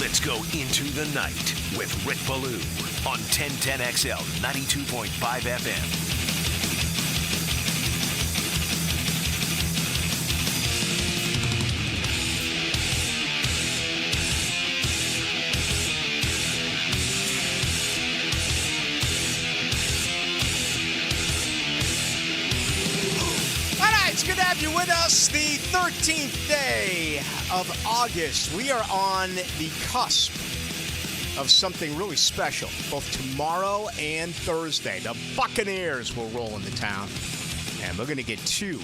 Let's go into the night with Rick Ballou on 1010XL 92.5 FM. It's good to have you with us. The 13th day of August. We are on the cusp of something really special, both tomorrow and Thursday. The Buccaneers will roll into town, and we're going to get two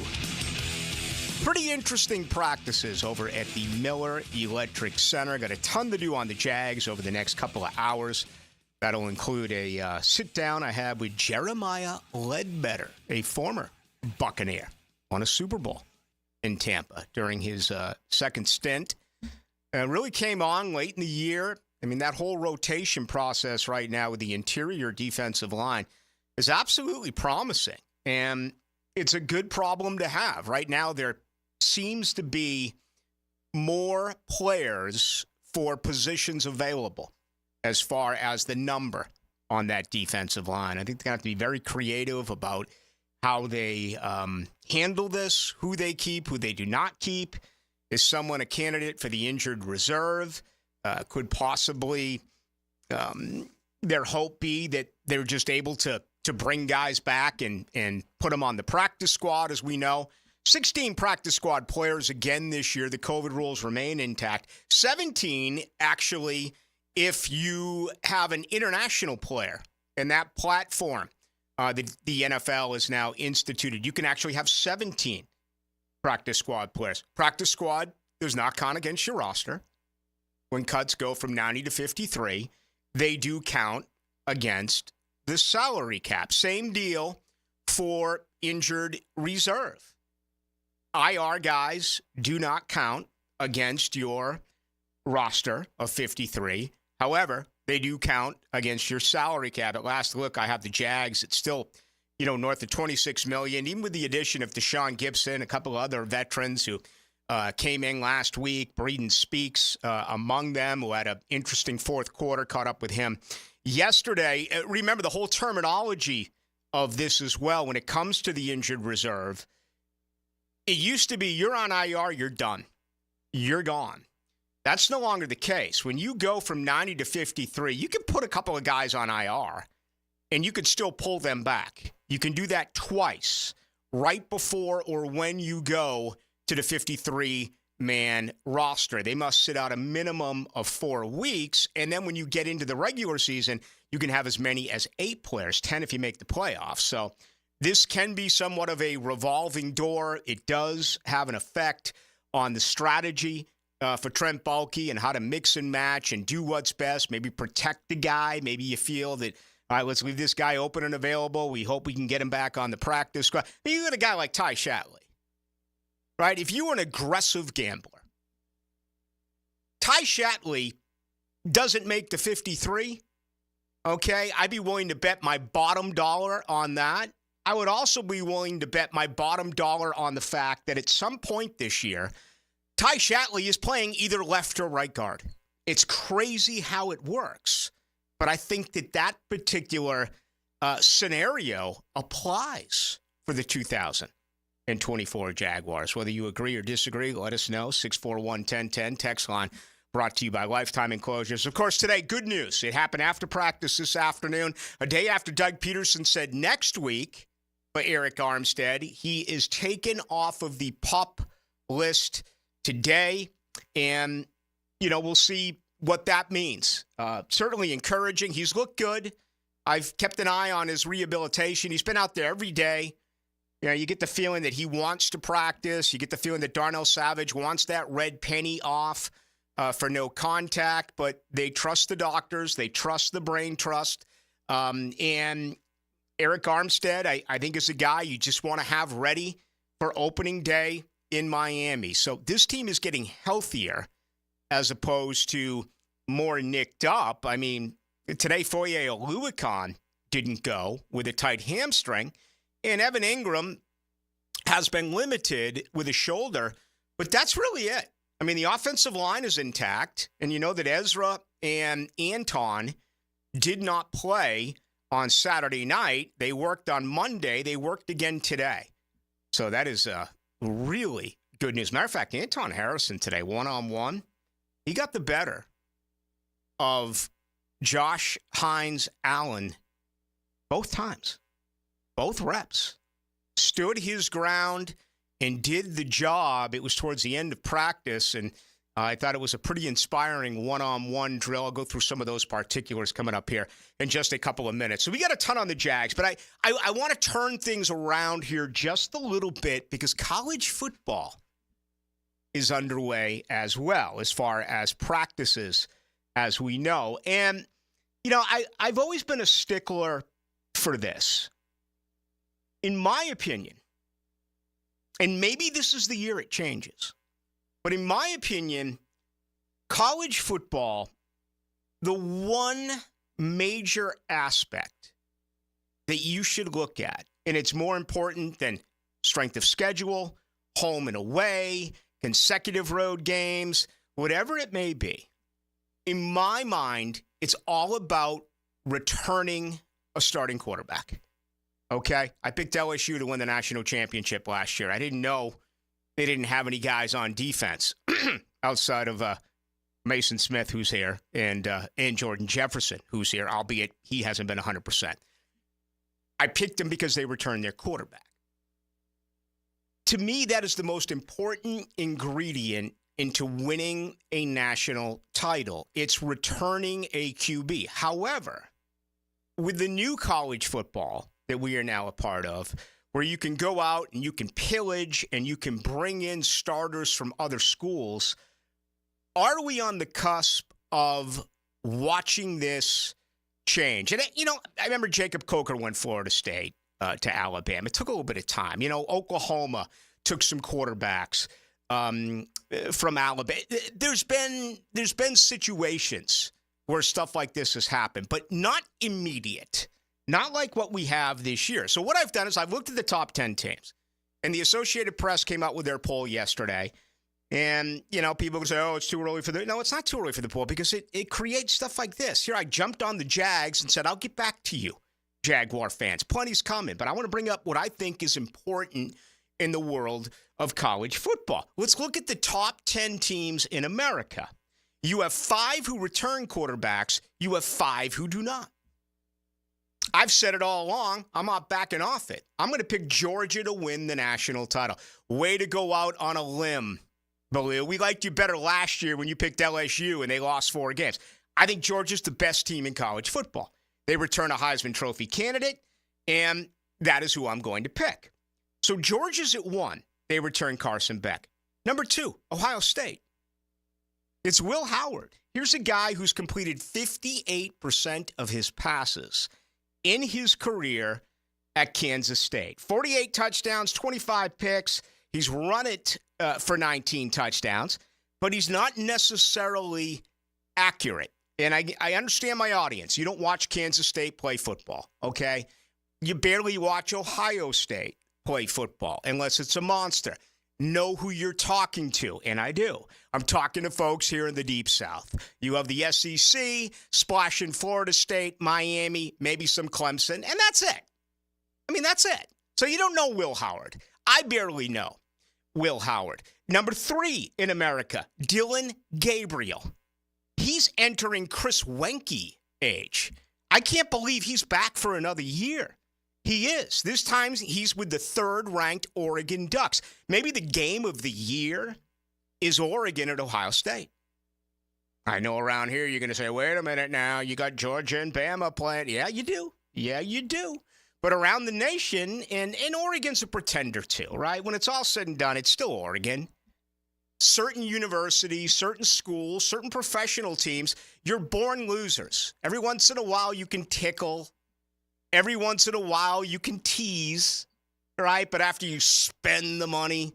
pretty interesting practices over at the Miller Electric Center. Got a ton to do on the Jags over the next couple of hours. That'll include a sit-down I had with Jeremiah Ledbetter, a former Buccaneer. Won a Super Bowl in Tampa during his second stint. Really came on late in the year. I mean, that whole rotation process right now with the interior defensive line is absolutely promising. And it's a good problem to have. Right now, there seems to be more players for positions available as far as the number on that defensive line. I think they're going to have to be very creative about how they handle this, who they keep, who they do not keep. Is someone a candidate for the injured reserve? Could possibly their hope be that they're just able to bring guys back and put them on the practice squad, as we know. 16 practice squad players again this year. The COVID rules remain intact. 17, actually, if you have an international player in that platform. The NFL is now instituted. You can actually have 17 practice squad players. Practice squad does not count against your roster. When cuts go from 90 to 53, they do count against the salary cap. Same deal for injured reserve. IR guys do not count against your roster of 53. However, they do count against your salary cap. At last look, I have the Jags. It's still, north of $26 million, even with the addition of Deshaun Gibson, a couple of other veterans who came in last week. Breeden Speaks among them, who had an interesting fourth quarter, caught up with him yesterday. Remember the whole terminology of this as well when it comes to the injured reserve. It used to be you're on IR, you're done. You're gone. That's no longer the case. When you go from 90 to 53, you can put a couple of guys on IR, and you can still pull them back. You can do that twice, right before or when you go to the 53-man roster. They must sit out a minimum of 4 weeks, and then when you get into the regular season, you can have as many as 8 players, 10 if you make the playoffs. So this can be somewhat of a revolving door. It does have an effect on the strategy for Trent Baalke and how to mix and match and do what's best, maybe protect the guy. Maybe you feel that, all right, let's leave this guy open and available. We hope we can get him back on the practice squad. You got a guy like Ty Shatley, right? If you were an aggressive gambler, Ty Shatley doesn't make the 53, okay? I'd be willing to bet my bottom dollar on that. I would also be willing to bet my bottom dollar on the fact that at some point this year, Ty Shatley is playing either left or right guard. It's crazy how it works. But I think that particular scenario applies for the 2024 Jaguars. Whether you agree or disagree, let us know. 641-1010, text line brought to you by Lifetime Enclosures. Of course, today, good news. It happened after practice this afternoon, a day after Doug Peterson said next week for Eric Armstead, he is taken off of the PUP list today, and, we'll see what that means. Certainly encouraging. He's looked good. I've kept an eye on his rehabilitation. He's been out there every day. You get the feeling that he wants to practice. You get the feeling that Darnell Savage wants that red penny off for no contact, but they trust the doctors. They trust the brain trust. And Eric Armstead, I think, is a guy you just want to have ready for opening day in Miami. So this team is getting healthier as opposed to more nicked up. I mean, today Foye Oluokun didn't go with a tight hamstring, and Evan Ingram has been limited with a shoulder, but that's really it. I mean, the offensive line is intact, and you know that Ezra and Anton did not play on Saturday night. They worked on Monday. They worked again today. So that is really good news. Matter of fact, Anton Harrison today, one-on-one, he got the better of Josh Hines Allen both times, both reps. Stood his ground and did the job. It was towards the end of practice, and I thought it was a pretty inspiring one-on-one drill. I'll go through some of those particulars coming up here in just a couple of minutes. So we got a ton on the Jags, but I want to turn things around here just a little bit because college football is underway as well, as far as practices, as we know. And, you know, I've always been a stickler for this. In my opinion, and maybe this is the year it changes, but in my opinion, college football, the one major aspect that you should look at, and it's more important than strength of schedule, home and away, consecutive road games, whatever it may be, in my mind, it's all about returning a starting quarterback. Okay? I picked LSU to win the national championship last year. I didn't know they didn't have any guys on defense outside of Mason Smith, who's here, and Jordan Jefferson, who's here, albeit he hasn't been 100%. I picked them because they returned their quarterback. To me, that is the most important ingredient into winning a national title. It's returning a QB. However, with the new college football that we are now a part of, where you can go out and you can pillage and you can bring in starters from other schools, are we on the cusp of watching this change? And, you know, I remember Jacob Coker went Florida State to Alabama. It took a little bit of time. You know, Oklahoma took some quarterbacks from Alabama. There's been situations where stuff like this has happened, but not immediate. Not like what we have this year. So what I've done is I've looked at the top 10 teams, and the Associated Press came out with their poll yesterday. And, you know, people would say, oh, it's too early for the... No, it's not too early for the poll because it creates stuff like this. Here, I jumped on the Jags and said, I'll get back to you, Jaguar fans. Plenty's coming, but I want to bring up what I think is important in the world of college football. Let's look at the top 10 teams in America. You have 5 who return quarterbacks. You have 5 who do not. I've said it all along. I'm not backing off it. I'm going to pick Georgia to win the national title. Way to go out on a limb, Ballou. We liked you better last year when you picked LSU and they lost 4 games. I think Georgia's the best team in college football. They return a Heisman Trophy candidate, and that is who I'm going to pick. So Georgia's at 1. They return Carson Beck. Number 2, Ohio State. It's Will Howard. Here's a guy who's completed 58% of his passes in his career at Kansas State. 48 touchdowns, 25 picks. He's run it for 19 touchdowns, but he's not necessarily accurate. And I understand my audience. You don't watch Kansas State play football, okay? You barely watch Ohio State play football unless it's a monster. Know who you're talking to, and I do. I'm talking to folks here in the Deep South. You have the SEC, splashing Florida State, Miami, maybe some Clemson, and that's it. I mean, that's it. So you don't know Will Howard. I barely know Will Howard. Number 3 in America, Dylan Gabriel. He's entering Chris Wenke age. I can't believe he's back for another year. He is. This time he's with the 3rd-ranked Oregon Ducks. Maybe the game of the year is Oregon at Ohio State. I know around here you're going to say, wait a minute now, you got Georgia and Bama playing. Yeah, you do. Yeah, you do. But around the nation, and Oregon's a pretender too, right? When it's all said and done, it's still Oregon. Certain universities, certain schools, certain professional teams, you're born losers. Every once in a while you can tickle. Every once in a while, you can tease, right? But after you spend the money,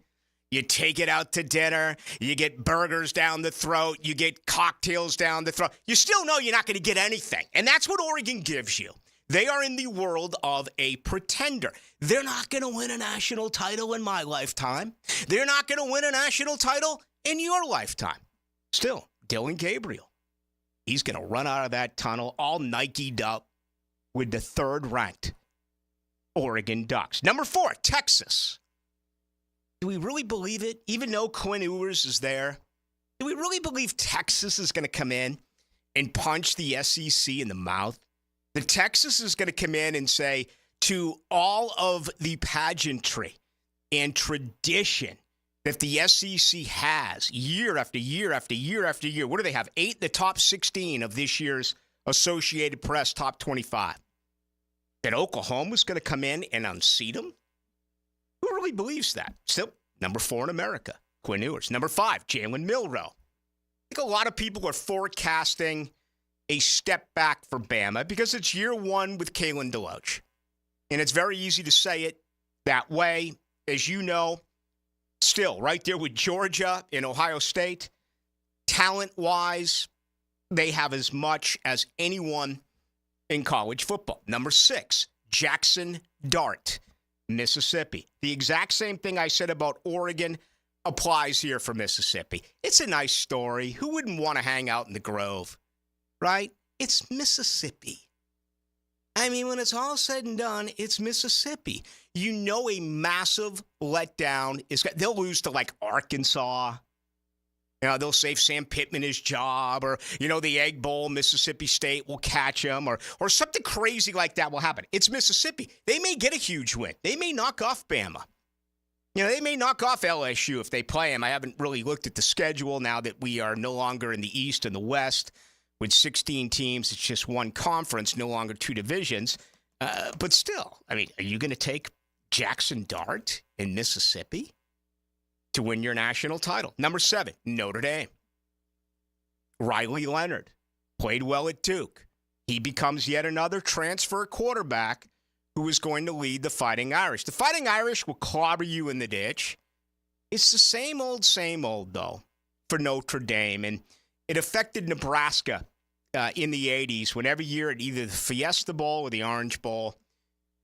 you take it out to dinner, you get burgers down the throat, you get cocktails down the throat, you still know you're not going to get anything. And that's what Oregon gives you. They are in the world of a pretender. They're not going to win a national title in my lifetime. They're not going to win a national title in your lifetime. Still, Dylan Gabriel. He's going to run out of that tunnel all Nike'd up with the third-ranked Oregon Ducks. Number 4, Texas. Do we really believe it? Even though Quinn Ewers is there, do we really believe Texas is going to come in and punch the SEC in the mouth? The Texas is going to come in and say, to all of the pageantry and tradition that the SEC has year after year after year after year. What do they have? 8 in the top 16 of this year's Associated Press top 25. That Oklahoma's going to come in and unseat them? Who really believes that? Still, number 4 in America, Quinn Ewers. Number 5, Jalen Milroe. I think a lot of people are forecasting a step back for Bama because it's year 1 with Kalen DeLoach. And it's very easy to say it that way. As you know, still right there with Georgia and Ohio State, talent-wise, they have as much as anyone in college football. Number 6, Jackson Dart, Mississippi. The exact same thing I said about Oregon applies here for Mississippi. It's a nice story. Who wouldn't want to hang out in the Grove, right? It's Mississippi. I mean, when it's all said and done, it's Mississippi. You know a massive letdown is they'll lose to like Arkansas. You know, they'll save Sam Pittman his job, or, you know, the Egg Bowl, Mississippi State will catch him, or something crazy like that will happen. It's Mississippi. They may get a huge win. They may knock off Bama. You know, they may knock off LSU if they play them. I haven't really looked at the schedule now that we are no longer in the East and the West. With 16 teams, it's just one conference, no longer 2 divisions. But still, I mean, are you going to take Jackson Dart in Mississippi to win your national title? Number 7, Notre Dame. Riley Leonard played well at Duke. He becomes yet another transfer quarterback who is going to lead the Fighting Irish. The Fighting Irish will clobber you in the ditch. It's the same old, though, for Notre Dame. And it affected Nebraska in the 80s when every year at either the Fiesta Bowl or the Orange Bowl,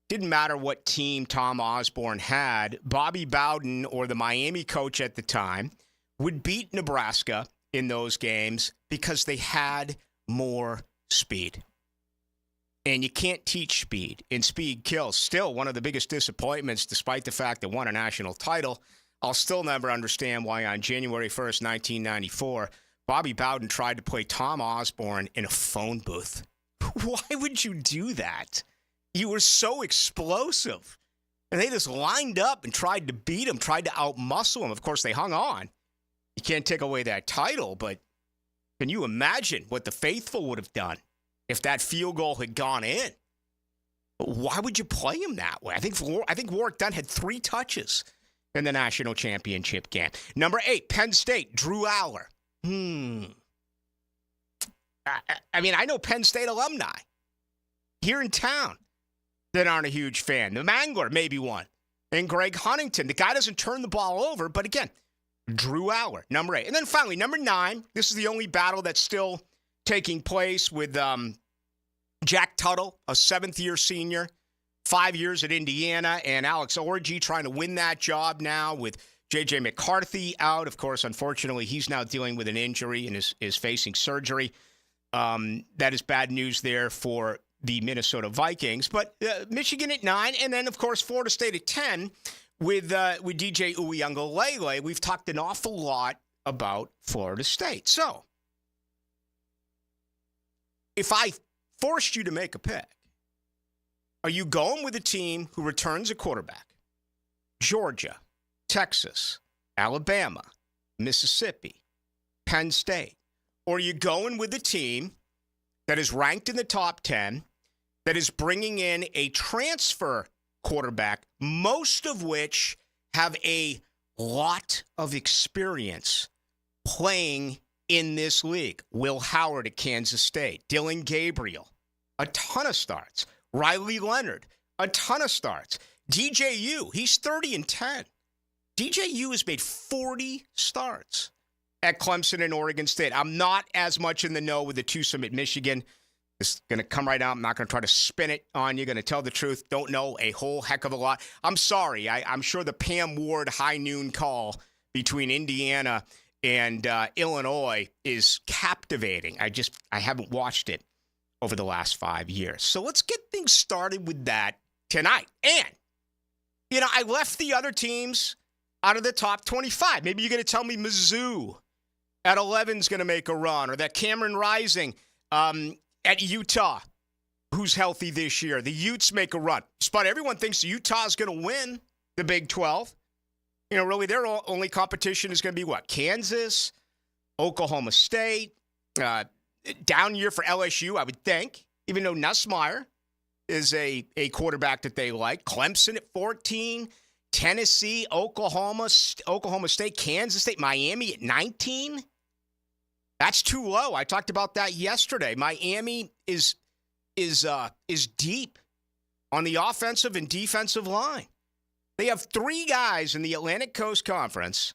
didn't matter what team Tom Osborne had, Bobby Bowden or the Miami coach at the time would beat Nebraska in those games because they had more speed. And you can't teach speed, and speed kills. Still one of the biggest disappointments, despite the fact they won a national title. I'll still never understand why on January 1st, 1994, Bobby Bowden tried to play Tom Osborne in a phone booth. Why would you do that? You were so explosive. And they just lined up and tried to beat him, tried to outmuscle him. Of course, they hung on. You can't take away that title, but can you imagine what the faithful would have done if that field goal had gone in? Why would you play him that way? I think Warwick Dunn had 3 touches in the national championship game. Number 8, Penn State, Drew Aller. I mean, I know Penn State alumni here in town that aren't a huge fan. The Mangler, maybe one. And Greg Huntington. The guy doesn't turn the ball over, but again, Drew Aller, number 8. And then finally, number 9, this is the only battle that's still taking place with Jack Tuttle, a 7th-year senior, 5 years at Indiana, and Alex Orji trying to win that job now with J.J. McCarthy out. Of course, unfortunately, he's now dealing with an injury and is facing surgery. That is bad news there for the Minnesota Vikings. But Michigan at 9, and then, of course, Florida State at 10 with DJ Uiagalelei. We've talked an awful lot about Florida State. So, if I forced you to make a pick, are you going with a team who returns a quarterback? Georgia, Texas, Alabama, Mississippi, Penn State? Or are you going with a team that is ranked in the top 10, that is bringing in a transfer quarterback, most of which have a lot of experience playing in this league? Will Howard at Kansas State, Dylan Gabriel, a ton of starts. Riley Leonard, a ton of starts. DJU, he's 30-10. DJU has made 40 starts at Clemson and Oregon State. I'm not as much in the know with the twosome at Michigan. It's going to come right out. I'm not going to try to spin it on you. Going to tell the truth. Don't know a whole heck of a lot. I'm sorry. I'm sure the Pam Ward high noon call between Indiana And Illinois is captivating. I haven't watched it over the last 5 years. So let's get things started with that tonight. And, I left the other teams out of the top 25. Maybe you're going to tell me Mizzou at 11 is going to make a run, or that Cameron Rising at Utah, who's healthy this year. The Utes make a run. But everyone thinks Utah's going to win the Big 12. Really their only competition is going to be what? Kansas, Oklahoma State, down year for LSU, I would think, even though Nussmeier is a quarterback that they like. Clemson at 14, Tennessee, Oklahoma State, Kansas State, Miami at 19. That's too low. I talked about that yesterday. Miami is deep on the offensive and defensive line. They have 3 guys in the Atlantic Coast Conference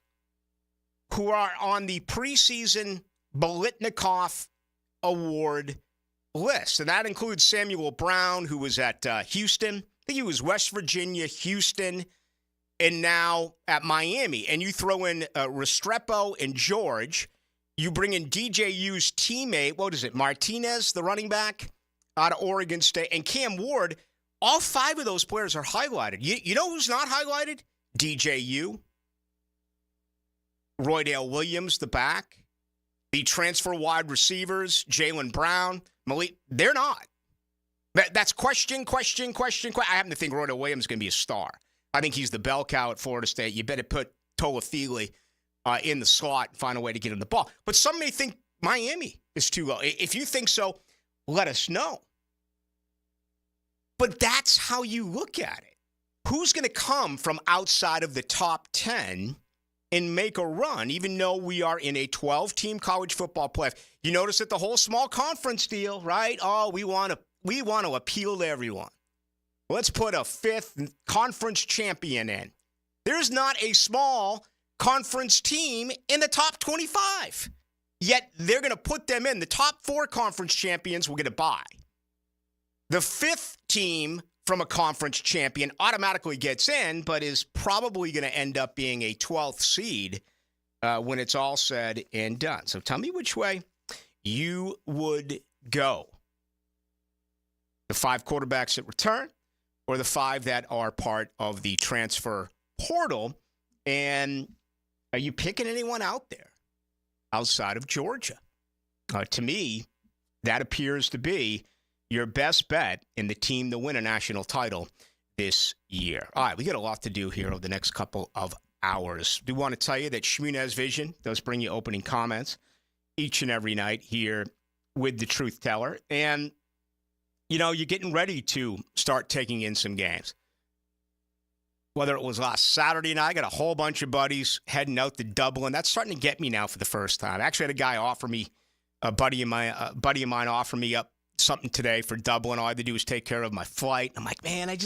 who are on the preseason Biletnikoff Award list. And that includes Samuel Brown, who was at Houston. I think he was West Virginia, Houston, and now at Miami. And you throw in Restrepo and George. You bring in DJU's teammate, Martinez, the running back out of Oregon State, and Cam Ward. All 5 of those players are highlighted. You know who's not highlighted? DJU. Roydale Williams, the back. The transfer wide receivers, Jalen Brown, Malik. They're not. That's question. I happen to think Roydale Williams is going to be a star. I think he's the bell cow at Florida State. You better put Toafili in the slot and find a way to get him the ball. But some may think Miami is too low. If you think so, let us know. But that's how you look at it. Who's going to come from outside of the top 10 and make a run, even though we are in a 12-team college football playoff? You notice that the whole small conference deal, right? Oh, we want to appeal to everyone. Let's put a 5th conference champion in. There's not a small conference team in the top 25. Yet they're going to put them in. The top 4 conference champions will get a bye. The 5th team from a conference champion automatically gets in, but is probably going to end up being a 12th seed when it's all said and done. So tell me which way you would go. The 5 quarterbacks that return, or the 5 that are part of the transfer portal. And are you picking anyone out there outside of Georgia? To me, that appears to be your best bet in the team to win a national title this year. All right, we got a lot to do here over the next couple of hours. Do want to tell you that Shmunez Vision does bring you opening comments each and every night here with the Truth Teller. And, you're getting ready to start taking in some games. Whether it was last Saturday night, I got a whole bunch of buddies heading out to Dublin. That's starting to get me now for the first time. I actually had a guy offer me, a buddy of mine offer me up something today for Dublin. All I had to do was take care of my flight. I'm like, man, I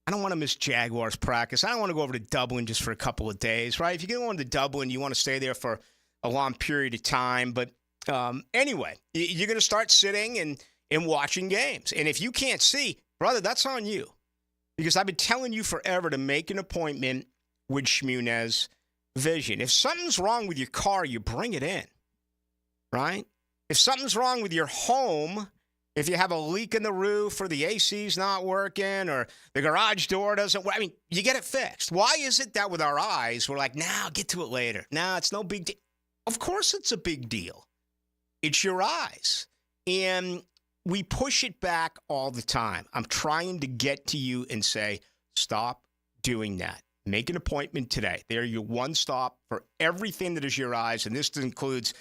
don't want to miss Jaguars practice. I don't want to go over to Dublin just for a couple of days, right? If you're going to Dublin, you want to stay there for a long period of time. But anyway, you're going to start sitting and watching games. And if you can't see, brother, that's on you. Because I've been telling you forever to make an appointment with Shmunez Vision. If something's wrong with your car, you bring it in, right? If something's wrong with your home, if you have a leak in the roof or the AC's not working or the garage door doesn't work, you get it fixed. Why is it that with our eyes, we're like, nah, I'll get to it later. Nah, it's no big deal. Of course it's a big deal. It's your eyes. And we push it back all the time. I'm trying to get to you and say, stop doing that. Make an appointment today. They're your one stop for everything that is your eyes. And this includes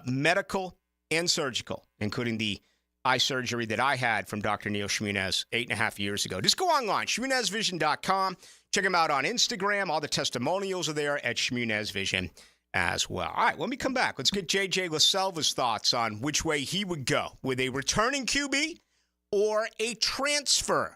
medical and surgical, including the eye surgery that I had from Dr. Neil Shmunez 8.5 years ago. Just go online, shmunezvision.com. Check him out on Instagram. All the testimonials are there at Shmunez Vision as well. All right, when we come back, let's get J.J. LaSelva's thoughts on which way he would go, with a returning QB or a transfer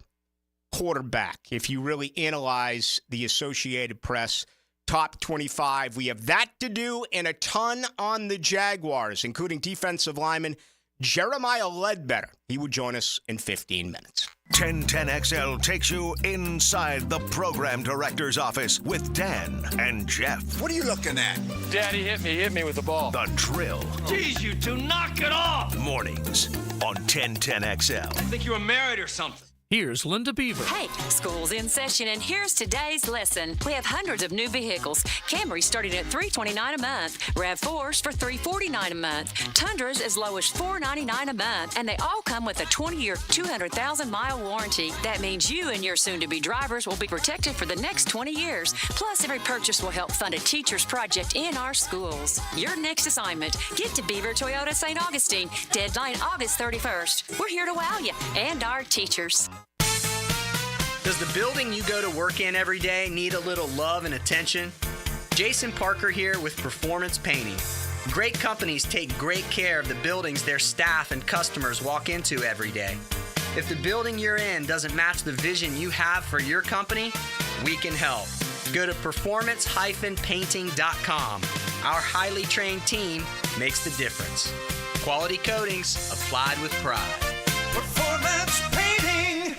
quarterback. If you really analyze the Associated Press top 25, we have that to do and a ton on the Jaguars, including defensive lineman Jeremiah Ledbetter. He would join us in 15 minutes. 1010XL takes you inside the program director's office with Dan and Jeff. What are you looking at? Daddy hit me with the ball. The Drill. Jeez, you two, knock it off! Mornings on 1010XL. I think you were married or something. Here's Linda Beaver. Hey, school's in session, and here's today's lesson. We have hundreds of new vehicles. Camrys starting at $329 a month. RAV4s for $349 a month. Tundras as low as $499 a month. And they all come with a 20-year, 200,000-mile warranty. That means you and your soon-to-be drivers will be protected for the next 20 years. Plus, every purchase will help fund a teacher's project in our schools. Your next assignment, get to Beaver Toyota St. Augustine. Deadline August 31st. We're here to wow you and our teachers. Does the building you go to work in every day need a little love and attention? Jason Parker here with Performance Painting. Great companies take great care of the buildings their staff and customers walk into every day. If the building you're in doesn't match the vision you have for your company, we can help. Go to performance-painting.com. Our highly trained team makes the difference. Quality coatings applied with pride. Performance Painting.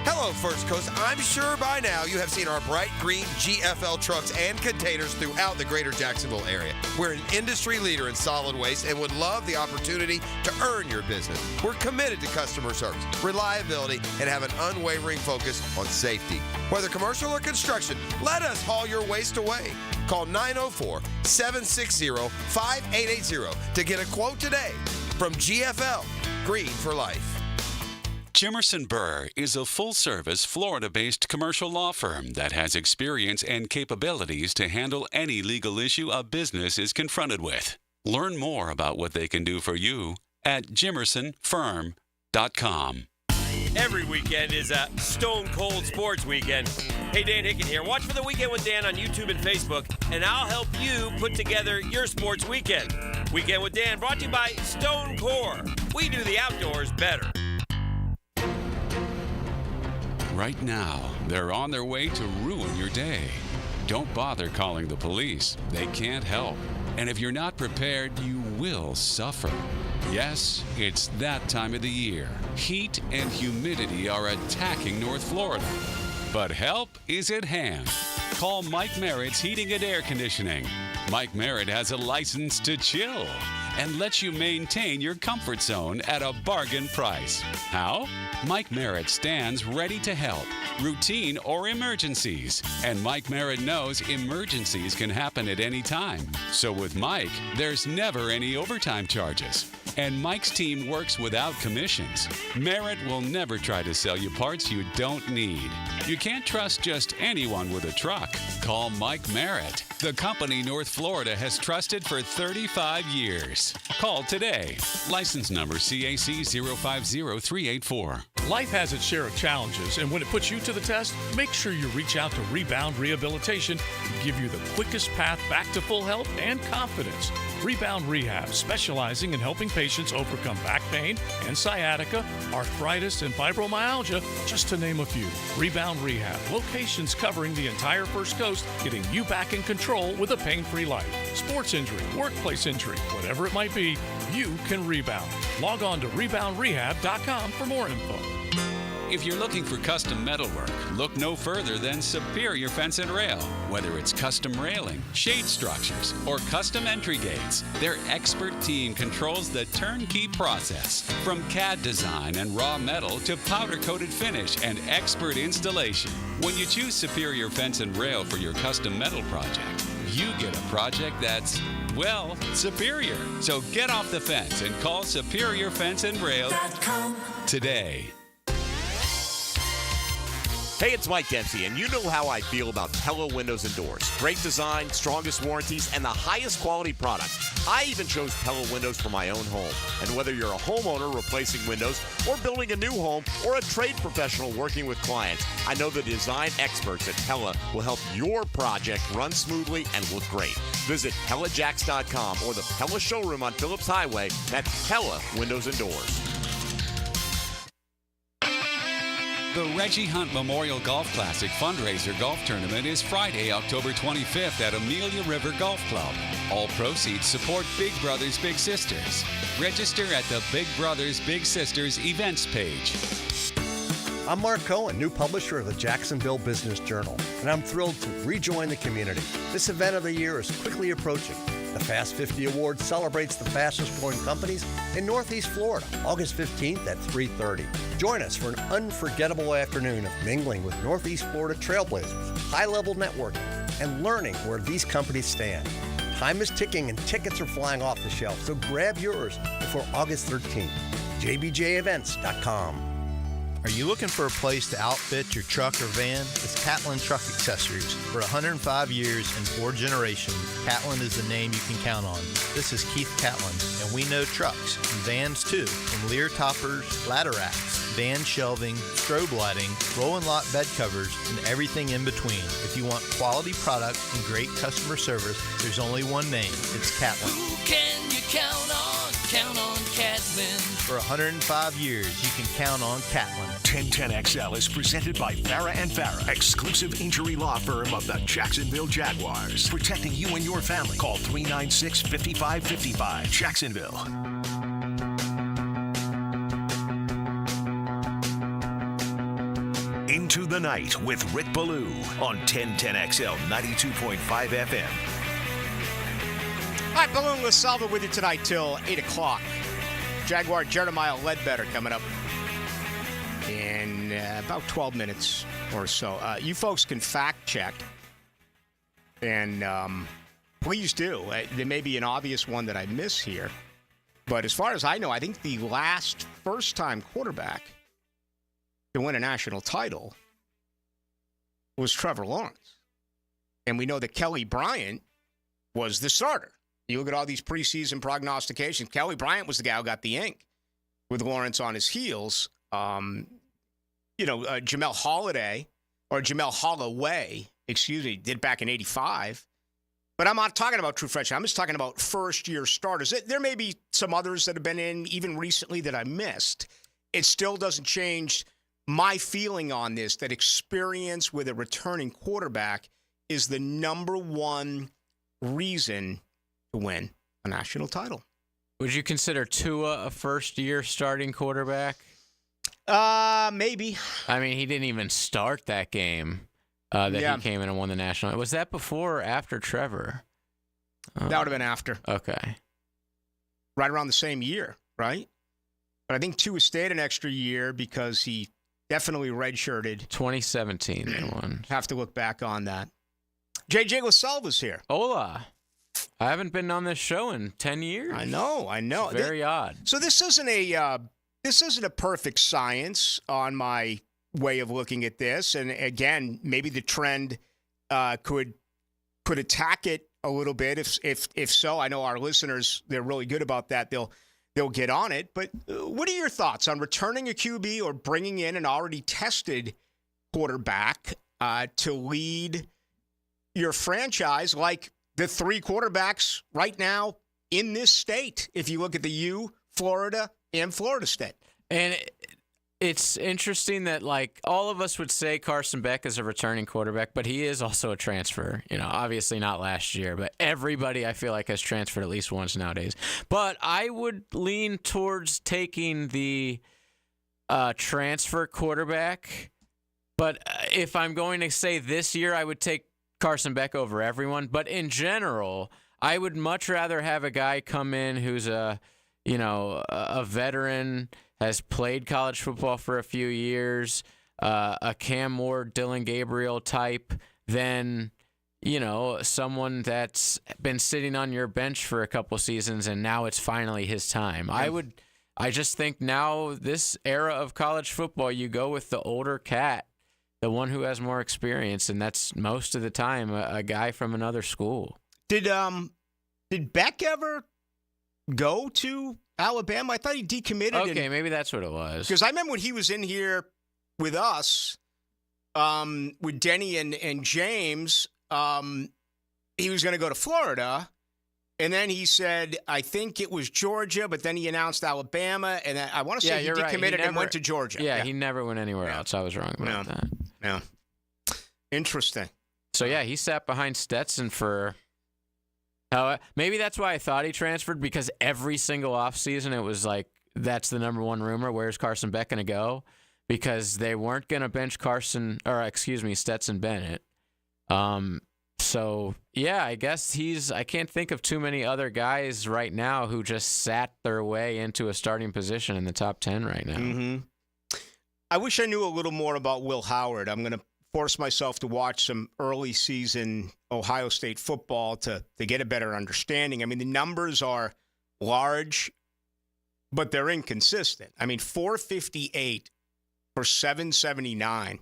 Hello, First Coast. I'm sure by now you have seen our bright green GFL trucks and containers throughout the greater Jacksonville area. We're an industry leader in solid waste and would love the opportunity to earn your business. We're committed to customer service, reliability, and have an unwavering focus on safety. Whether commercial or construction, let us haul your waste away. Call 904-760-5880 to get a quote today from GFL, Green for Life. Jimerson Burr is a full-service, Florida-based commercial law firm that has experience and capabilities to handle any legal issue a business is confronted with. Learn more about what they can do for you at jimersonfirm.com. Every weekend is a Stone Cold Sports Weekend. Hey, Dan Hicken here. Watch for The Weekend with Dan on YouTube and Facebook, and I'll help you put together your sports weekend. Weekend with Dan brought to you by Stone Core. We do the outdoors better. Right now, they're on their way to ruin your day. Don't bother calling the police. They can't help. And if you're not prepared, you will suffer. Yes, it's that time of the year. Heat and humidity are attacking North Florida. But help is at hand. Call Mike Merritt's Heating and Air Conditioning. Mike Merritt has a license to chill and lets you maintain your comfort zone at a bargain price. How? Mike Merritt stands ready to help, routine or emergencies. And Mike Merritt knows emergencies can happen at any time. So with Mike, there's never any overtime charges. And Mike's team works without commissions. Merritt will never try to sell you parts you don't need. You can't trust just anyone with a truck. Call Mike Merritt, the company North Florida has trusted for 35 years. Call today. License number CAC 050384. Life has its share of challenges, and when it puts you to the test, make sure you reach out to Rebound Rehabilitation to give you the quickest path back to full health and confidence. Rebound Rehab, specializing in helping patients overcome back pain and sciatica, arthritis, and fibromyalgia, just to name a few. Rebound Rehab, locations covering the entire First Coast, getting you back in control with a pain-free life. Sports injury, workplace injury, whatever it might be, you can rebound. Log on to reboundrehab.com for more info. If you're looking for custom metalwork, look no further than Superior Fence and Rail. Whether it's custom railing, shade structures, or custom entry gates, their expert team controls the turnkey process. From CAD design and raw metal to powder-coated finish and expert installation. When you choose Superior Fence and Rail for your custom metal project, you get a project that's, well, superior. So get off the fence and call Superior Fence and Rail today. Hey, it's Mike Dempsey, and you know how I feel about Pella Windows and Doors. Great design, strongest warranties, and the highest quality products. I even chose Pella Windows for my own home. And whether you're a homeowner replacing windows or building a new home or a trade professional working with clients, I know the design experts at Pella will help your project run smoothly and look great. Visit PellaJacks.com or the Pella showroom on Phillips Highway. That's Pella Windows and Doors. The Reggie Hunt Memorial Golf Classic fundraiser golf tournament is Friday, October 25th at Amelia River Golf Club. All proceeds support Big Brothers Big Sisters. Register at the Big Brothers Big Sisters events page. I'm Mark Cohen, new publisher of the Jacksonville Business Journal, and I'm thrilled to rejoin the community. This event of the year is quickly approaching. The Fast 50 Award celebrates the fastest-growing companies in Northeast Florida, August 15th at 3:30. Join us for an unforgettable afternoon of mingling with Northeast Florida trailblazers, high-level networking, and learning where these companies stand. Time is ticking and tickets are flying off the shelf, so grab yours before August 13th. JBJEvents.com. Are you looking for a place to outfit your truck or van? It's Catlin Truck Accessories. For 105 years and 4 generations, Catlin is the name you can count on. This is Keith Catlin, and we know trucks and vans too, from Lear toppers, ladder racks, van shelving, strobe lighting, roll and lock bed covers, and everything in between. If you want quality product and great customer service, there's only one name. It's Catlin. Who can you count on? Count on Catlin. For 105 years, you can count on Catlin. 1010XL is presented by Farah & Farah, exclusive injury law firm of the Jacksonville Jaguars. Protecting you and your family. Call 396-5555. Jacksonville. Into the Night with Rick Ballou on 1010XL 92.5 FM. All right, Balloon LaSalva with you tonight till 8 o'clock. Jaguar Jeremiah Ledbetter coming up in about 12 minutes or so. You folks can fact check, and please do. There may be an obvious one that I miss here, but as far as I know, I think the last first-time quarterback to win a national title was Trevor Lawrence. And we know that Kelly Bryant was the starter. You look at all these preseason prognostications. Kelly Bryant was the guy who got the ink with Lawrence on his heels. Jamel Holloway, did back in 85. But I'm not talking about true freshmen. I'm just talking about first-year starters. There may be some others that have been in even recently that I missed. It still doesn't change my feeling on this, that experience with a returning quarterback is the number one reason to win a national title. Would you consider Tua a first-year starting quarterback? Maybe. I mean, he didn't even start that game he came in and won the national. Was that before or after Trevor? That would have been after. Okay. Right around the same year, right? But I think Tua stayed an extra year because he definitely redshirted. 2017 they won. Have to look back on that. JJ LaSalva's here. Hola. I haven't been on this show in 10 years. I know. It's very odd. So this isn't a perfect science on my way of looking at this. And again, maybe the trend could attack it a little bit. If so, I know our listeners, they're really good about that. They'll get on it. But what are your thoughts on returning a QB or bringing in an already tested quarterback to lead your franchise like the 3 quarterbacks right now in this state, if you look at the U, Florida, and Florida State? And it's interesting that, like, all of us would say Carson Beck is a returning quarterback, but he is also a transfer. You know, obviously not last year, but everybody I feel like has transferred at least once nowadays. But I would lean towards taking the transfer quarterback. But if I'm going to say this year, I would take Carson Beck over everyone. But in general, I would much rather have a guy come in who's a veteran, has played college football for a few years, a Cam Ward, Dylan Gabriel type, than, someone that's been sitting on your bench for a couple seasons and now it's finally his time. Yeah. I just think now, this era of college football, you go with the older cat, the one who has more experience, and that's most of the time a guy from another school. Did Beck ever go to Alabama? I thought he decommitted. Okay, maybe that's what it was. Because I remember when he was in here with us, with Denny and James, he was going to go to Florida, And then he said, I think it was Georgia, but then he announced Alabama. And I want to say he decommitted and went to Georgia. Yeah, he never went anywhere else. I was wrong about that. Yeah. Interesting. So, yeah, he sat behind Stetson for maybe that's why I thought he transferred, because every single offseason it was like, that's the number one rumor. Where's Carson Beck going to go? Because they weren't going to bench Stetson Bennett. So, yeah, I guess I can't think of too many other guys right now who just sat their way into a starting position in the top 10 right now. Mm-hmm. I wish I knew a little more about Will Howard. I'm going to force myself to watch some early season Ohio State football to get a better understanding. I mean, the numbers are large, but they're inconsistent. I mean, 458 for 779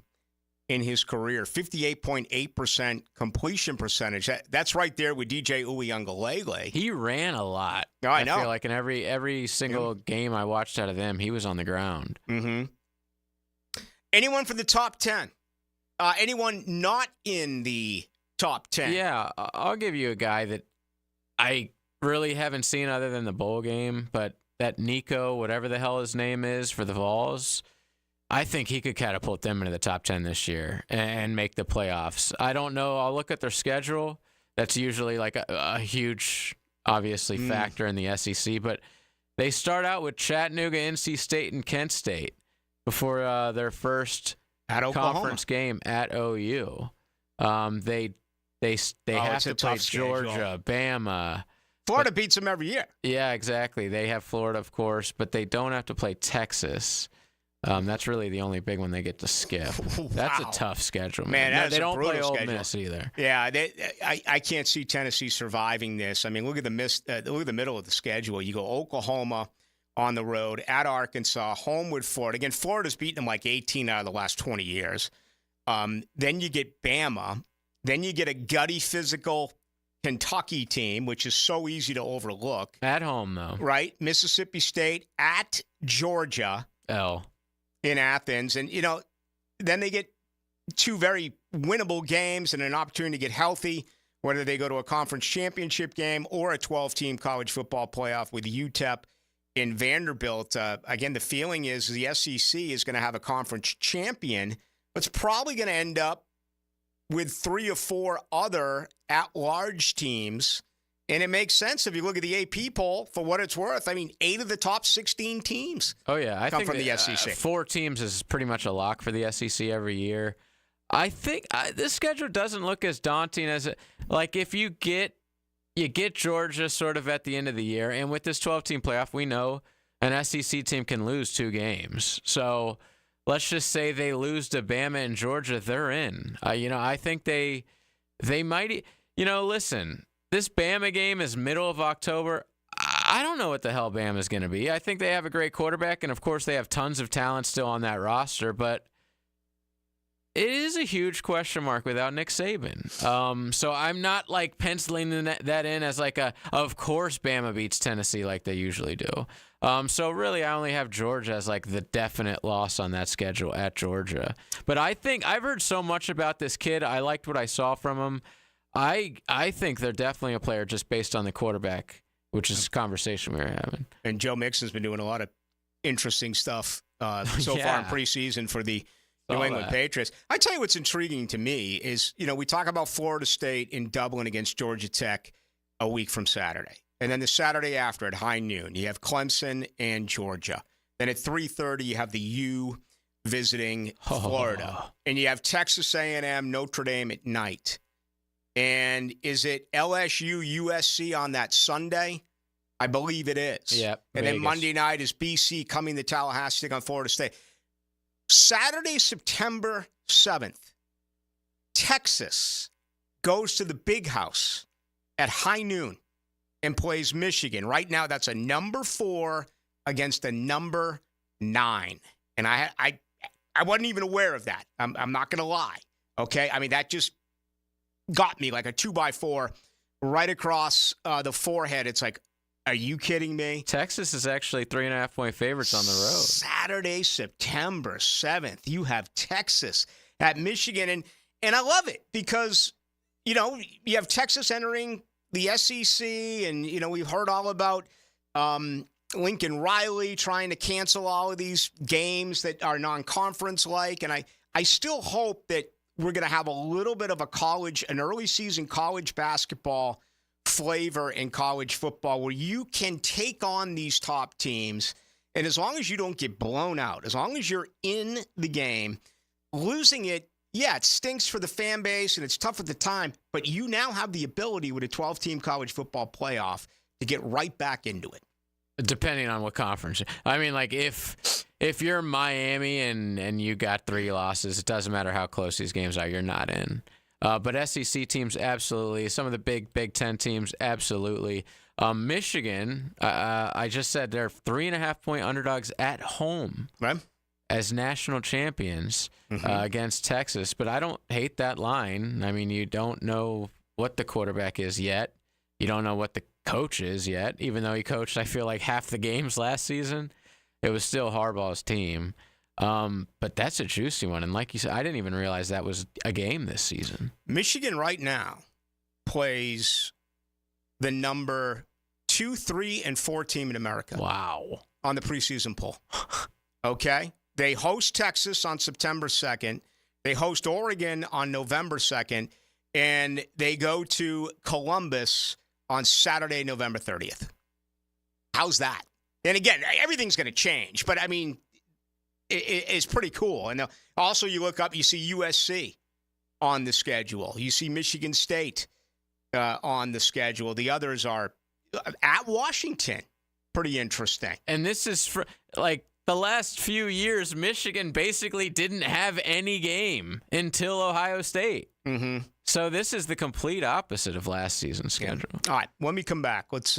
in his career, 58.8% completion percentage. That's right there with DJ Uiagalelei. He ran a lot. Oh, I know. Feel like in every single game I watched out of them, he was on the ground. Mm-hmm. Anyone for the top 10? Anyone not in the top 10? Yeah, I'll give you a guy that I really haven't seen other than the bowl game, but that Nico, whatever the hell his name is for the Vols, I think he could catapult them into the top 10 this year and make the playoffs. I don't know. I'll look at their schedule. That's usually like a huge, obviously, factor in the SEC. But they start out with Chattanooga, NC State, and Kent State before their first conference game at OU. They have to play Georgia, Bama. Florida beats them every year. Yeah, exactly. They have Florida, of course, but they don't have to play Texas. That's really the only big one they get to skip. Wow. That's a tough schedule, man. They don't play Ole Miss either. Yeah, I can't see Tennessee surviving this. I mean, look at the middle of the schedule. You go Oklahoma on the road, at Arkansas, home with Florida. Again, Florida's beaten them like 18 out of the last 20 years. Then you get Bama. Then you get a gutty, physical Kentucky team, which is so easy to overlook. At home, though. Right? Mississippi State, at Georgia. In Athens. And, then they get two very winnable games and an opportunity to get healthy, whether they go to a conference championship game or a 12-team college football playoff with UTEP in Vanderbilt. Again, the feeling is the SEC is going to have a conference champion, but it's probably going to end up with 3 or 4 other at-large teams. And it makes sense if you look at the AP poll, for what it's worth. I mean, 8 of the top 16 teams I come think from the SEC. 4 teams is pretty much a lock for the SEC every year. I think this schedule doesn't look as daunting as it. Like, if you get Georgia sort of at the end of the year, and with this 12-team playoff, we know an SEC team can lose 2 games. So let's just say they lose to Bama and Georgia, they're in. I think they might. Listen. This Bama game is middle of October. I don't know what the hell Bama's going to be. I think they have a great quarterback, and, of course, they have tons of talent still on that roster, but it is a huge question mark without Nick Saban. So I'm not, penciling that in as of course Bama beats Tennessee like they usually do. So really I only have Georgia as, the definite loss on that schedule at Georgia. But I think I've heard so much about this kid. I liked what I saw from him. I think they're definitely a player just based on the quarterback, which is a conversation we were having. And Joe Mixon's been doing a lot of interesting stuff far in preseason for the New England Patriots. I tell you what's intriguing to me is, we talk about Florida State in Dublin against Georgia Tech a week from Saturday. And then the Saturday after at high noon, you have Clemson and Georgia. Then at 3:30, you have the U visiting Florida. And you have Texas A&M, Notre Dame at night. And is it LSU, USC on that Sunday? I believe it is. Yep. And Vegas. then Monday night is BC coming to Tallahassee on Florida State. Saturday, September 7th, Texas goes to the Big House at high noon and plays Michigan. Right now, that's a number 4 against a number 9. And I wasn't even aware of that. I'm not going to lie. Okay? I mean, that just got me like a 2x4 right across the forehead. It's like, are you kidding me? Texas is actually 3.5-point favorites on the road. Saturday, September 7th, you have Texas at Michigan. And I love it because, you have Texas entering the SEC, and, we've heard all about Lincoln Riley trying to cancel all of these games that are non-conference-like, and I still hope that we're going to have a little bit of an early season college basketball flavor in college football where you can take on these top teams, and as long as you don't get blown out, as long as you're in the game, losing it, yeah, it stinks for the fan base and it's tough at the time, but you now have the ability with a 12-team college football playoff to get right back into it. Depending on what conference. I mean, like, if you're Miami and you got 3 losses, it doesn't matter how close these games are, you're not in. But SEC teams, absolutely. Some of the Big Ten teams, absolutely. Michigan, I just said they're 3.5-point underdogs at home as national champions against Texas. But I don't hate that line. I mean, you don't know what the quarterback is yet. You don't know what the coach is yet. Even though he coached, I feel like, half the games last season, it was still Harbaugh's team. But that's a juicy one. And like you said, I didn't even realize that was a game this season. Michigan right now plays the number 2, 3, and 4 team in America. Wow. On the preseason poll. Okay? They host Texas on September 2nd. They host Oregon on November 2nd. And they go to Columbus on Saturday, November 30th. How's that? And again, everything's going to change. But, I mean, it's pretty cool. And also you look up, you see USC on the schedule. You see Michigan State on the schedule. The others are at Washington. Pretty interesting. And this is for, like, the last few years, Michigan basically didn't have any game until Ohio State. Mm-hmm. So this is the complete opposite of last season's schedule. Yeah. All right, when we come back, let's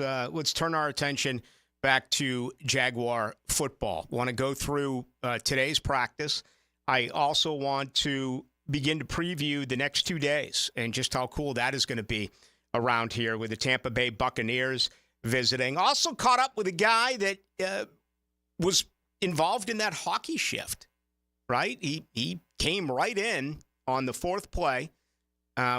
turn our attention back to Jaguar football. Want to go through today's practice. I also want to begin to preview the next 2 days and just how cool that is going to be around here with the Tampa Bay Buccaneers visiting. Also caught up with a guy that was involved in that hockey shift, right? He came right in on the 4th play,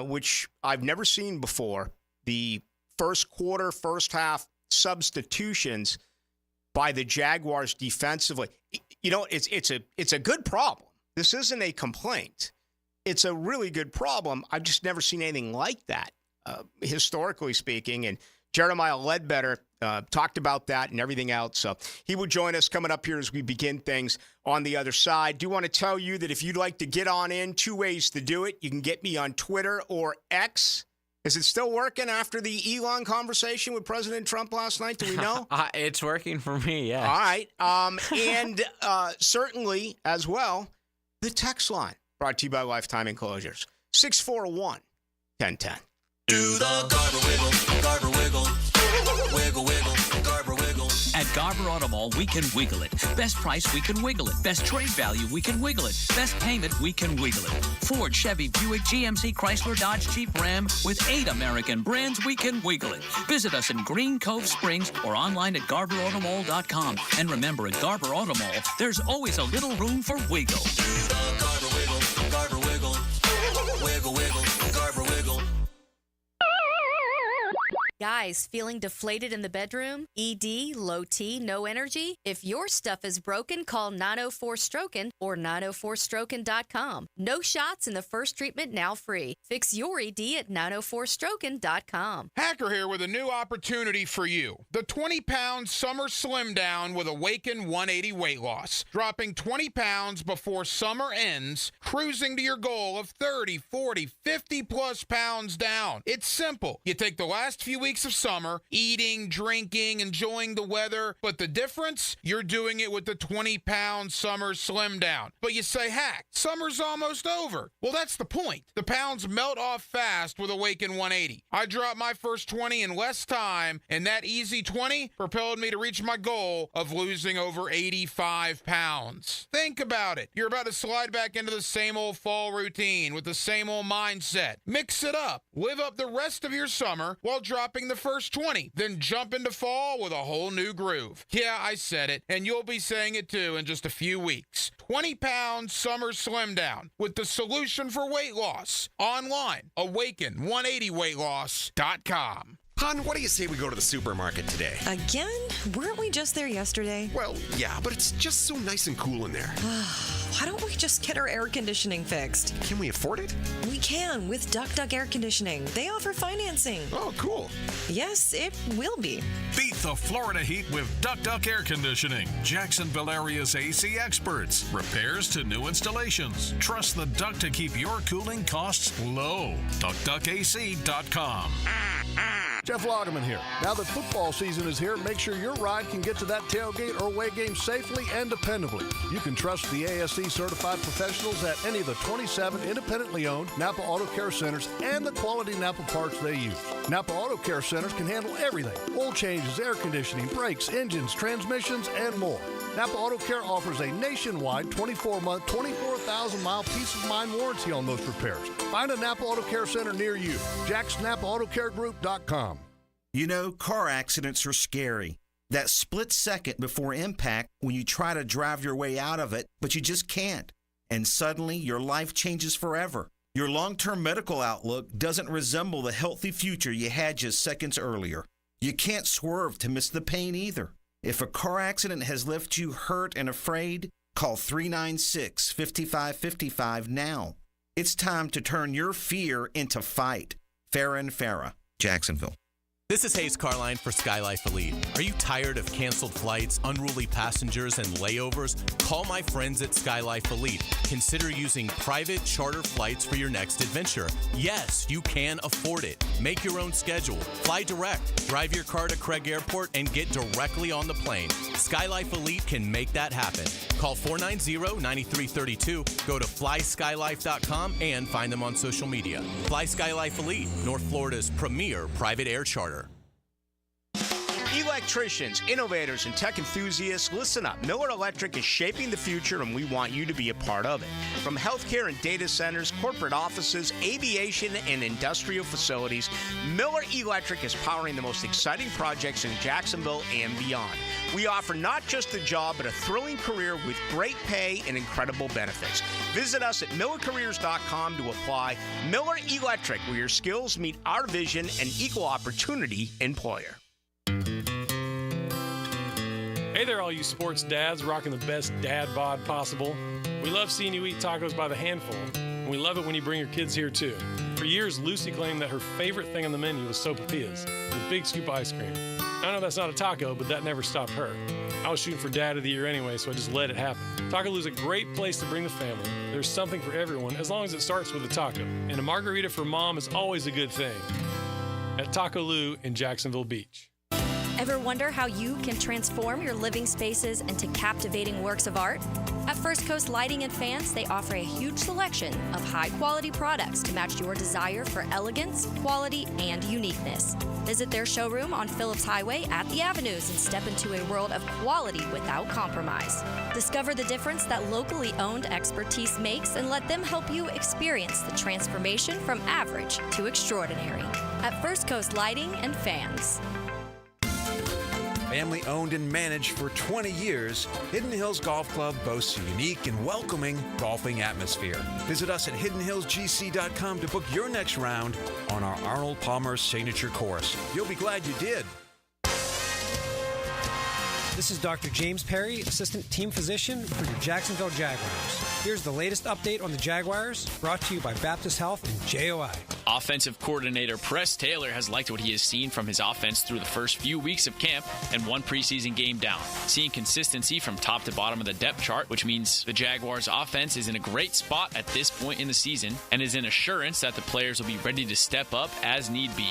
which I've never seen before. The first quarter, first half substitutions by the Jaguars defensively. It's a good problem. This isn't a complaint. It's a really good problem. I've just never seen anything like that, historically speaking. And Jeremiah Ledbetter talked about that and everything else. So he will join us coming up here as we begin things on the other side. Do want to tell you that if you'd like to get on in, 2 ways to do it. You can get me on Twitter or X. Is it still working after the Elon conversation with President Trump last night? Do we know? It's working for me, yeah. All right. And certainly, as well, the text line brought to you by Lifetime Enclosures. 641-1010. Do the Garber wiggle, Garber wiggle, wiggle, wiggle, Garber wiggle. At Garber Auto Mall, we can wiggle it. Best price, we can wiggle it. Best trade value, we can wiggle it. Best payment, we can wiggle it. Ford, Chevy, Buick, GMC, Chrysler, Dodge, Jeep, Ram. With 8 American brands, we can wiggle it. Visit us in Green Cove Springs or online at GarberAutomall.com. And remember, at Garber Auto Mall, there's always a little room for wiggle. Do the Garber wiggle, Garber wiggle, wiggle, wiggle, Garber wiggle. Guys, feeling deflated in the bedroom? ED, low T, no energy? If your stuff is broken, call 904-STROKEN or 904stroken.com. No shots in the first treatment, now free. Fix your ED at 904stroken.com. Hacker here with a new opportunity for you. The 20-pound summer slim down with Awaken 180 weight loss. Dropping 20 pounds before summer ends, cruising to your goal of 30, 40, 50-plus pounds down. It's simple. You take the last few weeks of summer, eating, drinking, enjoying the weather, but the difference? You're doing it with the 20-pound summer slim down. But you say, Hack, summer's almost over. Well, that's the point. The pounds melt off fast with Awaken 180. I dropped my first 20 in less time, and that easy 20 propelled me to reach my goal of losing over 85 pounds. Think about it. You're about to slide back into the same old fall routine with the same old mindset. Mix it up. Live up the rest of your summer while dropping the first 20, then jump into fall with a whole new groove. Yeah, I said it, and you'll be saying it too in just a few weeks. 20-pound summer slim down with the solution for weight loss. Online, Awaken180weightloss.com. Hon, what do you say we go to the supermarket today? Again? Weren't we just there yesterday? Well, yeah, but it's just so nice and cool in there. Why don't we just get our air conditioning fixed? Can we afford it? We can with Duck Air Conditioning. They offer financing. Oh, cool. Yes, it will be. Beat the Florida heat with Duck Air Conditioning. Jacksonville area's AC experts. Repairs to new installations. Trust the Duck to keep your cooling costs low. DuckDuckAC.com. Jeff Lagerman here. Now that football season is here, make sure your ride can get to that tailgate or away game safely and dependably. You can trust the ASE certified professionals at any of the 27 independently owned Napa Auto Care Centers and the quality Napa parts they use. Napa Auto Care Centers can handle everything: oil changes, air conditioning, brakes, engines, transmissions, and more. Napa Auto Care offers a nationwide 24-month, 24,000-mile peace of mind warranty on most repairs. Find a Napa Auto Care Center near you. JacksNapaAutoCareGroup.com. You know, car accidents are scary. That split second before impact when you try to drive your way out of it, but you just can't. And suddenly your life changes forever. Your long-term medical outlook doesn't resemble the healthy future you had just seconds earlier. You can't swerve to miss the pain either. If a car accident has left you hurt and afraid, call 396-5555 now. It's time to turn your fear into fight. Farah and Farah, Jacksonville. This is Hayes Carline for SkyLife Elite. Are you tired of canceled flights, unruly passengers, and layovers? Call my friends at SkyLife Elite. Consider using private charter flights for your next adventure. Yes, you can afford it. Make your own schedule. Fly direct. Drive your car to Craig Airport and get directly on the plane. SkyLife Elite can make that happen. Call 490-9332. Go to flyskylife.com and find them on social media. Fly SkyLife Elite, North Florida's premier private air charter. Electricians, innovators, and tech enthusiasts, listen up. Miller Electric is shaping the future, and we want you to be a part of it. From healthcare and data centers, corporate offices, aviation, and industrial facilities, Miller Electric is powering the most exciting projects in Jacksonville and beyond. We offer not just a job, but a thrilling career with great pay and incredible benefits. Visit us at millercareers.com to apply. Miller Electric, where your skills meet our vision and equal opportunity employer. Hey there, all you sports dads rocking the best dad bod possible. We love seeing you eat tacos by the handful, and we love it when you bring your kids here too. For years, Lucy claimed that her favorite thing on the menu was sopapillas, the big scoop ice cream. I know that's not a taco, but that never stopped her. I was shooting for Dad of the Year anyway, so I just let it happen. Takaloo's a great place to bring the family. There's something for everyone, as long as it starts with a taco. And a margarita for mom is always a good thing. At Takaloo in Jacksonville Beach. Ever wonder how you can transform your living spaces into captivating works of art? At First Coast Lighting and Fans, they offer a huge selection of high-quality products to match your desire for elegance, quality, and uniqueness. Visit their showroom on Phillips Highway at the Avenues and step into a world of quality without compromise. Discover the difference that locally owned expertise makes and let them help you experience the transformation from average to extraordinary. At First Coast Lighting and Fans. Family owned and managed for 20 years, Hidden Hills Golf Club boasts a unique and welcoming golfing atmosphere. Visit us at hiddenhillsgc.com to book your next round on our Arnold Palmer signature course. You'll be glad you did. This is Dr. James Perry, Assistant Team Physician for your Jacksonville Jaguars. Here's the latest update on the Jaguars, brought to you by Baptist Health and JOI. Offensive coordinator Press Taylor has liked what he has seen from his offense through the first few weeks of camp and one preseason game down, seeing consistency from top to bottom of the depth chart, which means the Jaguars' offense is in a great spot at this point in the season and is an assurance that the players will be ready to step up as need be.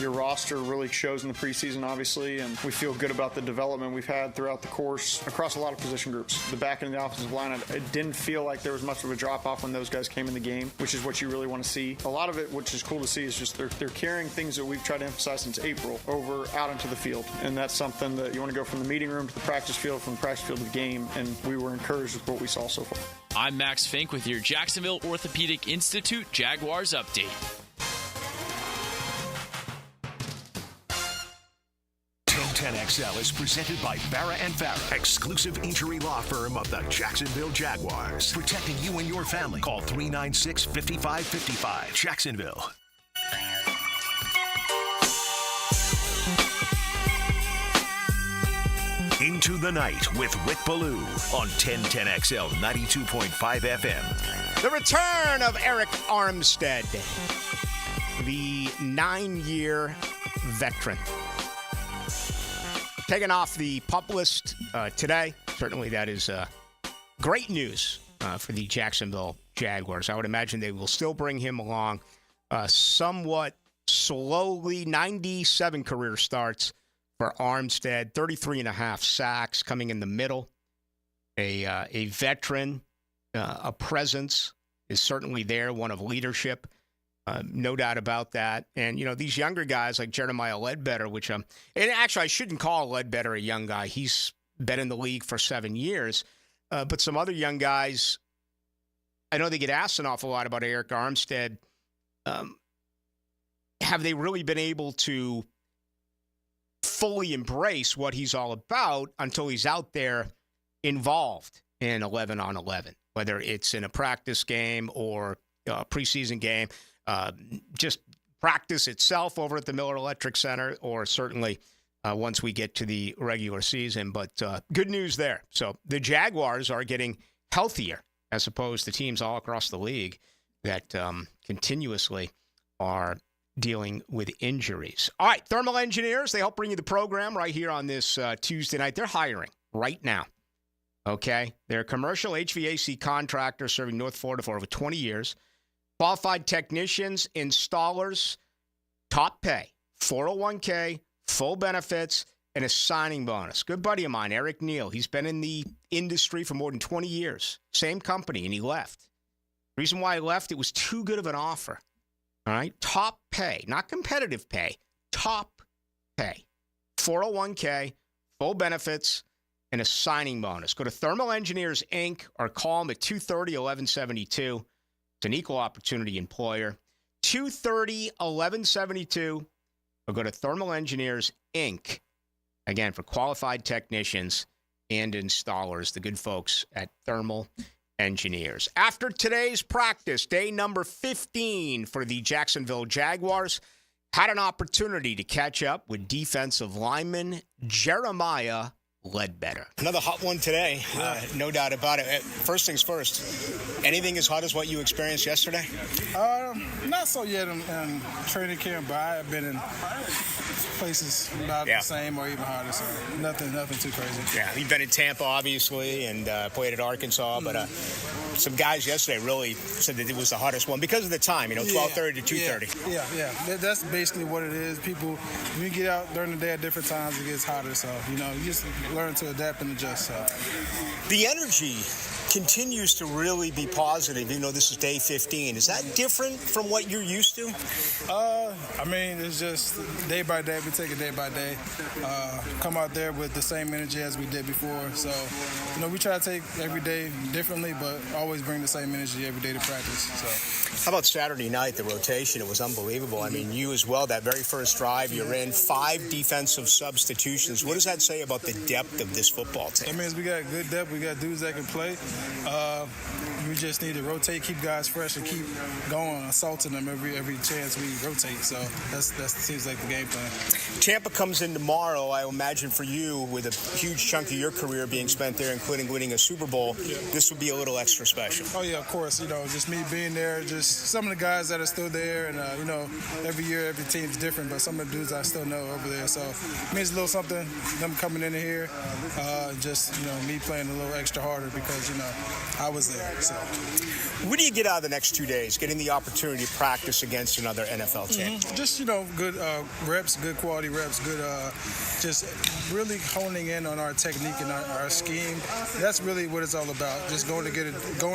Your roster really shows in the preseason, obviously, and we feel good about the development we've had throughout the course across a lot of position groups. The back end of the offensive line, it didn't feel like there was much of a drop-off when those guys came in the game, which is what you really want to see. A lot of it, which is cool to see, is just they're carrying things that we've tried to emphasize since April over out into the field, and that's something that you want to go from the meeting room to the practice field, from the practice field to the game, and we were encouraged with what we saw so far. I'm Max Fink with your Jacksonville Orthopedic Institute Jaguars update. XL is presented by Farah and Farah, exclusive injury law firm of the Jacksonville Jaguars. Protecting you and your family. Call 396-5555. Jacksonville. Into the Night with Rick Ballou on 1010XL 92.5 FM. The return of Eric Armstead, the 9-year veteran. Taken off the PUP list today. Certainly that is great news for the Jacksonville Jaguars. I would imagine they will still bring him along somewhat slowly. 97 career starts for Armstead, 33.5 sacks coming in the middle. A veteran, a presence is certainly there, one of leadership. No doubt about that. And, you know, these younger guys like Jeremiah Ledbetter, which and actually I shouldn't call Ledbetter a young guy. He's been in the league for 7 years. But some other young guys, I know they get asked an awful lot about Eric Armstead. Have they really been able to fully embrace what he's all about until he's out there involved in 11 on 11, whether it's in a practice game or a preseason game, just practice itself over at the Miller Electric Center, or certainly once we get to the regular season. But good news there. So the Jaguars are getting healthier as opposed to teams all across the league that continuously are dealing with injuries. All right, Thermal Engineers, they help bring you the program right here on this Tuesday night. They're hiring right now, okay? They're a commercial HVAC contractor serving North Florida for over 20 years. Qualified technicians, installers, top pay, 401k, full benefits, and a signing bonus. Good buddy of mine, Eric Neal. He's been in the industry for more than 20 years. Same company, and he left. The reason why he left, it was too good of an offer. All right, top pay, not competitive pay, top pay. 401k, full benefits, and a signing bonus. Go to Thermal Engineers, Inc. or call them at 230-1172. It's an equal opportunity employer. 230-1172 or go to Thermal Engineers, Inc. Again, for qualified technicians and installers, the good folks at Thermal Engineers. After today's practice, day number 15 for the Jacksonville Jaguars, had an opportunity to catch up with defensive lineman Jeremiah Ledbetter. Another hot one today, no doubt about it. First things first, anything as hot as what you experienced yesterday? Not so yet in training camp, but I have been in places about the same or even hotter, so nothing too crazy. Yeah, you've been in Tampa, obviously, and played at Arkansas, but some guys yesterday really said that it was the hottest one because of the time, 12:30 to 2:30. Yeah. That's basically what it is. People, when you get out during the day at different times, it gets hotter, so, you just learn to adapt and adjust. So. The energy continues to really be positive. This is day 15. Is that different from what you're used to? It's just day by day. We take it day by day. Come out there with the same energy as we did before. So, we try to take every day differently, but always bring the same energy every day to practice. So. How about Saturday night, the rotation? It was unbelievable. You as well, that very first drive, you're in 5 defensive substitutions. What does that say about the depth of this football team? It means we got good depth. We got dudes that can play. We just need to rotate, keep guys fresh, and keep going, assaulting them every chance we rotate. So that seems like the game plan. Tampa comes in tomorrow. I imagine for you, with a huge chunk of your career being spent there, including winning a Super Bowl, this would be a little extra special. Oh yeah, of course. Just me being there, just some of the guys that are still there, and every year every team's different, but some of the dudes I still know over there. So it means a little something. Them coming in here, me playing a little extra harder because I was there. So. What do you get out of the next 2 days, getting the opportunity to practice against another NFL team? Just, good reps, good quality reps, good just really honing in on our technique and our scheme. That's really what it's all about, just going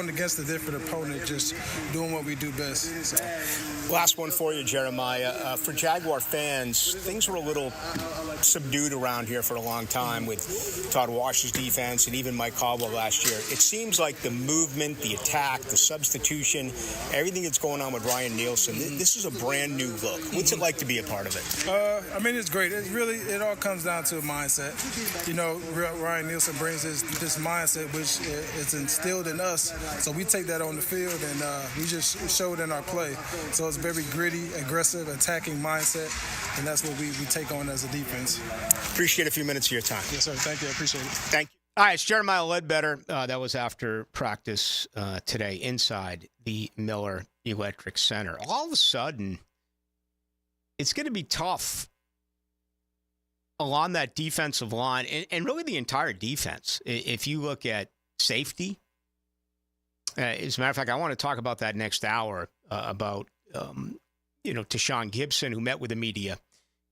against a different opponent, just doing what we do best. So. Last one for you, Jeremiah. For Jaguar fans, things were a little subdued around here for a long time with Todd Wash's defense and even Mike Caldwell last year. It seems like the movement, the attack, the substitution, everything that's going on with Ryan Nielsen, this is a brand new look. What's it like to be a part of it? It's great. It all comes down to a mindset. Ryan Nielsen brings this mindset, which is instilled in us. So we take that on the field and we just show it in our play. So it's Ball's very gritty, aggressive, attacking mindset, and that's what we take on as a defense. Appreciate a few minutes of your time. Yes, sir. Thank you. I appreciate it. Thank you. All right, it's Jeremiah Ledbetter. That was after practice today inside the Miller Electric Center. All of a sudden, it's going to be tough along that defensive line and really the entire defense. If you look at safety, as a matter of fact, I want to talk about that next hour about, Tashawn Gibson, who met with the media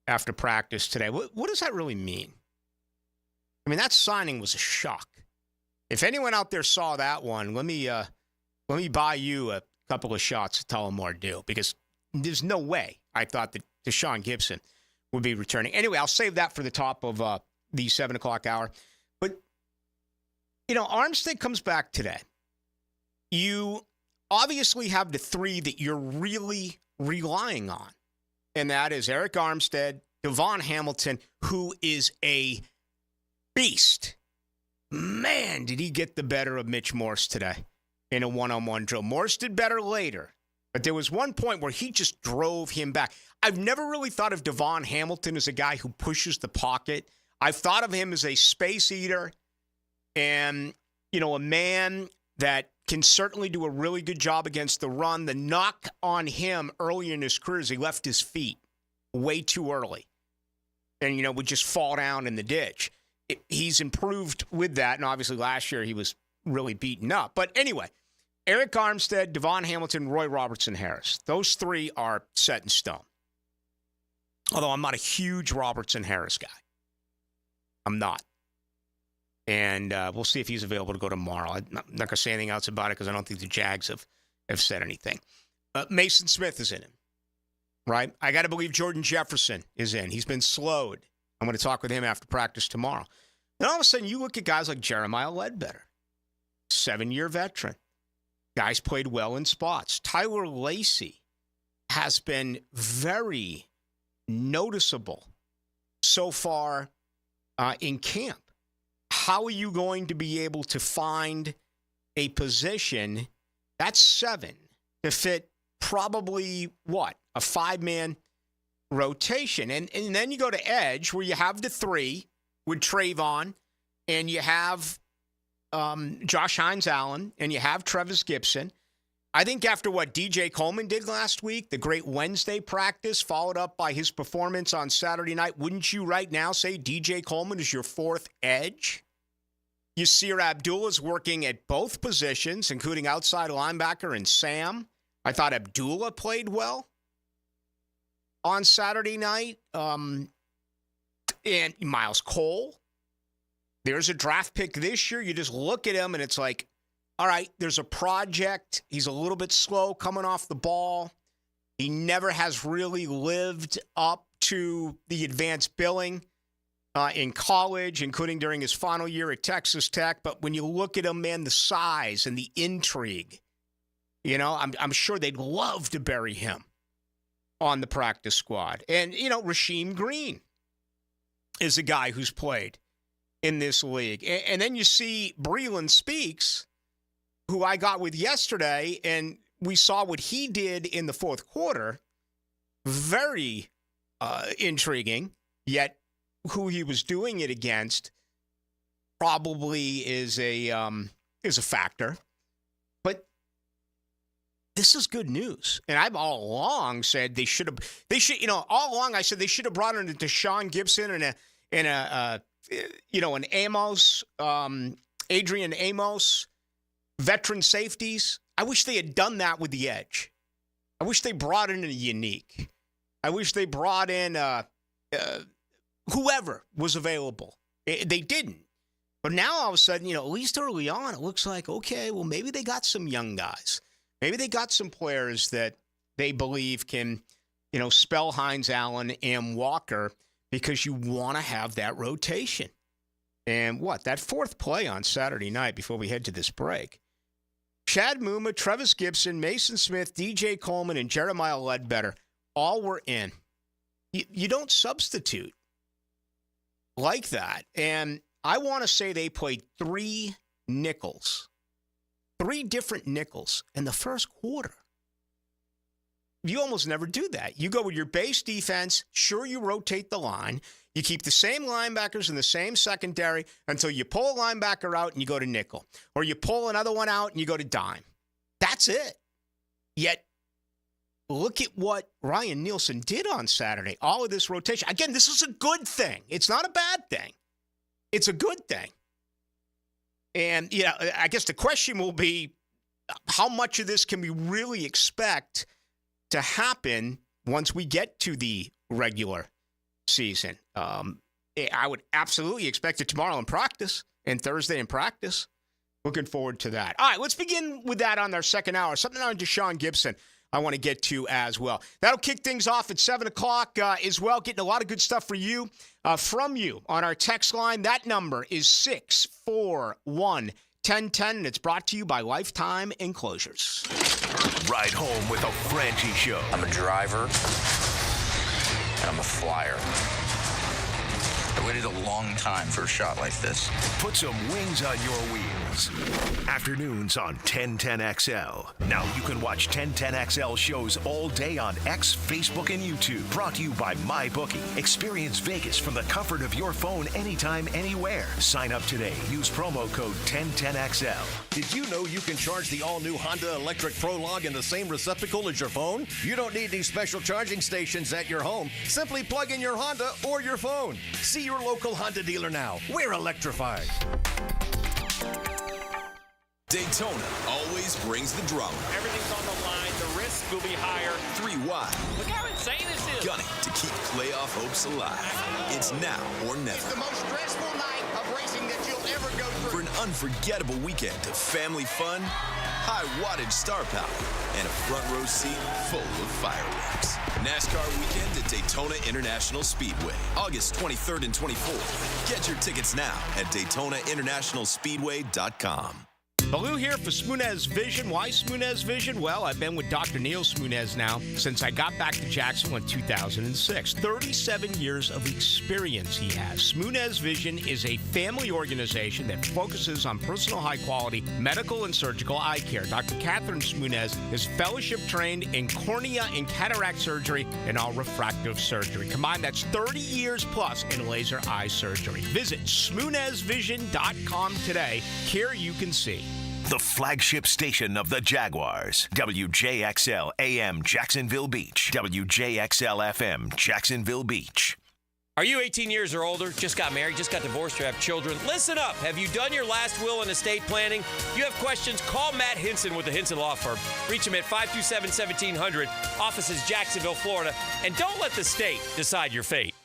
after practice today. What does that really mean? I mean, that signing was a shock. If anyone out there saw that one, let me buy you a couple of shots to tell them more due, because there's no way I thought that Tashawn Gibson would be returning. Anyway, I'll save that for the top of the 7 o'clock hour. But, Armstead comes back today. You obviously have the three that you're really relying on, and that is Eric Armstead, Devon Hamilton, who is a beast. Man, did he get the better of Mitch Morse today in a one-on-one drill. Morse did better later, but there was one point where he just drove him back. I've never really thought of Devon Hamilton as a guy who pushes the pocket. I've thought of him as a space eater and, a man that can certainly do a really good job against the run. The knock on him early in his career is he left his feet way too early and, would just fall down in the ditch. He's improved with that, and obviously last year he was really beaten up. But anyway, Eric Armstead, Devon Hamilton, Roy Robertson-Harris. Those three are set in stone. Although I'm not a huge Robertson-Harris guy. I'm not. And we'll see if he's available to go tomorrow. I'm not going to say anything else about it because I don't think the Jags have said anything. Mason Smith is in him, right? I got to believe Jordan Jefferson is in. He's been slowed. I'm going to talk with him after practice tomorrow. Then all of a sudden, you look at guys like Jeremiah Ledbetter, 7-year veteran. Guys played well in spots. Tyler Lacey has been very noticeable so far in camp. How are you going to be able to find a position that's 7 to fit probably, a 5-man rotation? And then you go to edge where you have the 3 with Trayvon, and you have Josh Hines-Allen, and you have Travis Gibson. I think after what DJ Coleman did last week, the great Wednesday practice followed up by his performance on Saturday night, wouldn't you right now say DJ Coleman is your 4th edge? Yasir Abdullah's working at both positions, including outside linebacker and Sam. I thought Abdullah played well on Saturday night. And Miles Cole, there's a draft pick this year. You just look at him and it's like, all right, there's a project. He's a little bit slow coming off the ball. He never has really lived up to the advanced billing in college, including during his final year at Texas Tech. But when you look at him, man, the size and the intrigue, I'm sure they'd love to bury him on the practice squad. And, Rasheem Green is a guy who's played in this league. And then you see Breeland Speaks, who I got with yesterday, and we saw what he did in the fourth quarter. Very intriguing, yet who he was doing it against probably is a factor. But this is good news. And I've all along said all along I said they should have brought in Deshaun Gibson and an Amos, Adrian Amos, veteran safeties. I wish they had done that with the edge. I wish they brought in a unique. I wish they brought in whoever was available. They didn't. But now all of a sudden, at least early on, it looks like, okay, well, maybe they got some young guys. Maybe they got some players that they believe can, spell Hines-Allen and Walker, because you want to have that rotation. And that 4th play on Saturday night before we head to this break, Chad Muma, Travis Gibson, Mason Smith, DJ Coleman, and Jeremiah Ledbetter all were in. You don't substitute like that. And I want to say they played 3 nickels, 3 different nickels in the first quarter. you almost never do that. You go with your base defense. Sure, you rotate the line. You keep the same linebackers in the same secondary until you pull a linebacker out and you go to nickel. Or you pull another one out and you go to dime. That's it. Yet, look at what Ryan Nielsen did on Saturday. All of this rotation. Again, this is a good thing. It's not a bad thing. It's a good thing. And, I guess the question will be, how much of this can we really expect to happen once we get to the regular season? I would absolutely expect it tomorrow in practice and Thursday in practice. Looking forward to that. All right, let's begin with that on our second hour. Something on Deshaun Gibson I want to get to as well. That'll kick things off at 7 o'clock as well. Getting a lot of good stuff for you, from you on our text line. That number is 641-1010, and it's brought to you by Lifetime Enclosures. Ride home with a Franchi Show. I'm a driver, and I'm a flyer. I waited a long time for a shot like this. Put some wings on your wheels. Afternoons on 1010XL. Now you can watch 1010XL shows all day on X, Facebook, and YouTube. Brought to you by MyBookie. Experience Vegas from the comfort of your phone anytime, anywhere. Sign up today. Use promo code 1010XL. Did you know you can charge the all-new Honda Electric Prologue in the same receptacle as your phone? You don't need these special charging stations at your home. Simply plug in your Honda or your phone. See your local Honda dealer now. We're electrified. Daytona always brings the drama. Everything's on the line. The risk will be higher. 3 wide. Look how insane this is. Gunning to keep playoff hopes alive. It's now or never. It's the most stressful night of racing that you'll ever go through. For an unforgettable weekend of family fun, high wattage star power, and a front row seat full of fireworks. NASCAR weekend at Daytona International Speedway, August 23rd and 24th. Get your tickets now at DaytonaInternationalSpeedway.com. Ballou here for Smunez Vision. Why Smunez Vision? Well, I've been with Dr. Neil Smunez now since I got back to Jacksonville in 2006. 37 years of experience he has. Smunez Vision is a family organization that focuses on personal high-quality medical and surgical eye care. Dr. Catherine Smunez is fellowship-trained in cornea and cataract surgery and all refractive surgery. Combined, that's 30 years plus in laser eye surgery. Visit SmunezVision.com today. Care you can see. The flagship station of the Jaguars. WJXL AM Jacksonville Beach. WJXL FM Jacksonville Beach. Are you 18 years or older, just got married, just got divorced, or have children? Listen up. Have you done your last will and estate planning? If you have questions, call Matt Hinson with the Hinson Law Firm. Reach him at 527-1700, offices Jacksonville, Florida. And don't let the state decide your fate.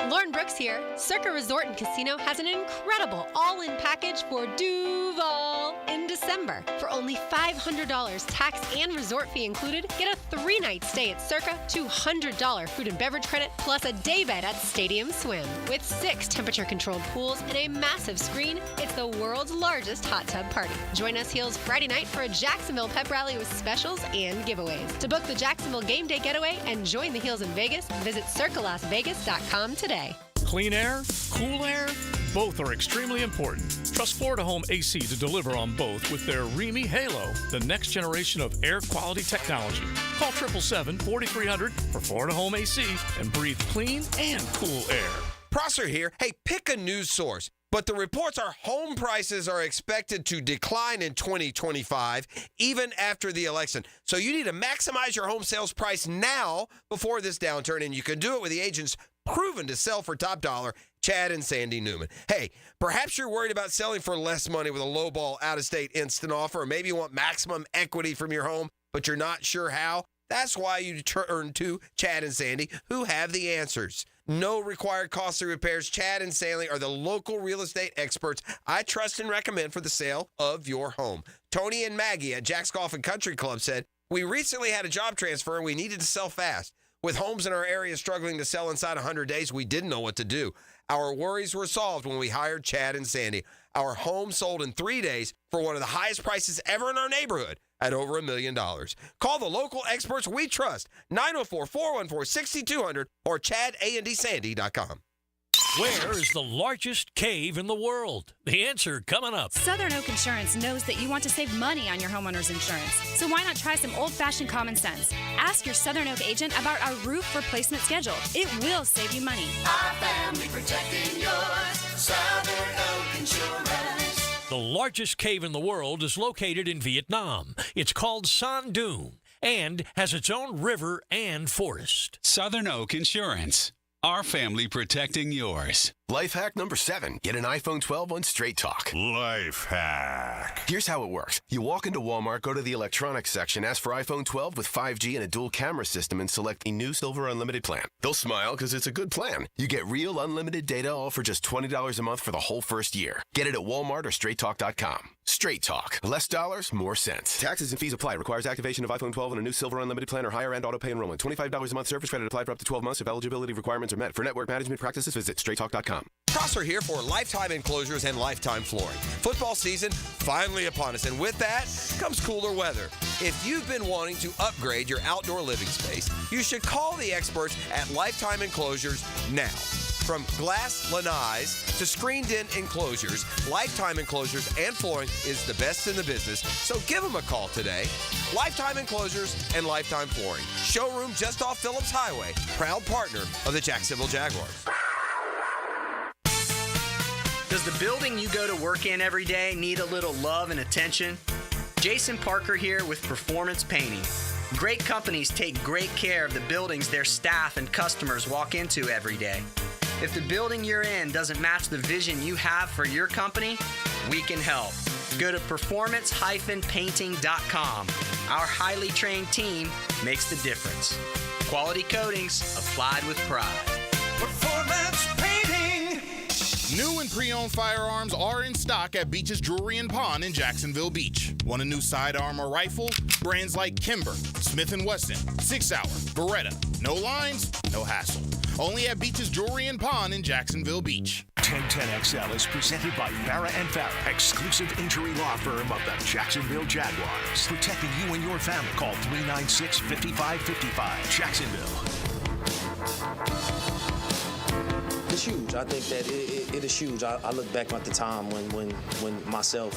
Lauren Brooks here. Circa Resort and Casino has an incredible all-in package for Duval in December. For only $500, tax and resort fee included, get a 3-night stay at Circa, $200 food and beverage credit, plus a day bed at Stadium Swim. With 6 temperature-controlled pools and a massive screen, it's the world's largest hot tub party. Join us Heels Friday night for a Jacksonville pep rally with specials and giveaways. To book the Jacksonville game day getaway and join the Heels in Vegas, visit circalasvegas.com today. Clean air, cool air, both are extremely important. Trust Florida Home AC to deliver on both with their Remy Halo, the next generation of air quality technology. Call 777-4300 for Florida Home AC and breathe clean and cool air. Prosser here. Hey, pick a news source. But the reports are home prices are expected to decline in 2025, even after the election. So you need to maximize your home sales price now before this downturn, and you can do it with the agents proven to sell for top dollar, Chad and Sandy Newman. Hey, perhaps you're worried about selling for less money with a lowball out-of-state instant offer, or maybe you want maximum equity from your home, but you're not sure how. That's why you turn to Chad and Sandy, who have the answers. No required costly repairs. Chad and Sandy are the local real estate experts I trust and recommend for the sale of your home. Tony and Maggie at Jack's Golf and Country Club said, "We recently had a job transfer and we needed to sell fast. With homes in our area struggling to sell inside 100 days, we didn't know what to do. Our worries were solved when we hired Chad and Sandy. Our home sold in 3 days for one of the highest prices ever in our neighborhood at over $1 million. Call the local experts we trust, 904-414-6200 or ChadAndDSandy.com. Where is the largest cave in the world? The answer coming up. Southern Oak Insurance knows that you want to save money on your homeowner's insurance. So why not try some old-fashioned common sense? Ask your Southern Oak agent about our roof replacement schedule. It will save you money. Our family protecting yours. Southern Oak Insurance. The largest cave in the world is located in Vietnam. It's called San Dun and has its own river and forest. Southern Oak Insurance. Our family protecting yours. Life hack number 7. Get an iPhone 12 on Straight Talk. Life hack. Here's how it works. You walk into Walmart, go to the electronics section, ask for iPhone 12 with 5G and a dual camera system, and select the new Silver Unlimited plan. They'll smile because it's a good plan. You get real unlimited data all for just $20 a month for the whole first year. Get it at Walmart or StraightTalk.com. Straight Talk. Less dollars, more sense. Taxes and fees apply. Requires activation of iPhone 12 and a new Silver Unlimited plan or higher end auto pay enrollment. $25 a month service credit applied for up to 12 months if eligibility requirements are met. For network management practices, visit StraightTalk.com. Prosser here for Lifetime Enclosures and Lifetime Flooring. Football season finally upon us, and with that comes cooler weather. If you've been wanting to upgrade your outdoor living space, you should call the experts at Lifetime Enclosures now. From glass lanais to screened-in enclosures, Lifetime Enclosures and Flooring is the best in the business, so give them a call today. Lifetime Enclosures and Lifetime Flooring. Showroom just off Phillips Highway. Proud partner of the Jacksonville Jaguars. Does the building you go to work in every day need a little love and attention? Jason Parker here with Performance Painting. Great companies take great care of the buildings their staff and customers walk into every day. If the building you're in doesn't match the vision you have for your company, we can help. Go to performance-painting.com. Our highly trained team makes the difference. Quality coatings applied with pride. Performance Painting. New and pre-owned firearms are in stock at Beach's Jewelry and Pawn in Jacksonville Beach. Want a new sidearm or rifle? Brands like Kimber, Smith & Wesson, 6 Hour, Beretta. No lines, no hassle. Only at Beach's Jewelry and Pawn in Jacksonville Beach. 1010XL is presented by Farah & Farah, exclusive injury law firm of the Jacksonville Jaguars. Protecting you and your family. Call 396-5555. Jacksonville. It's huge. I think that it is huge. I look back at the time when myself,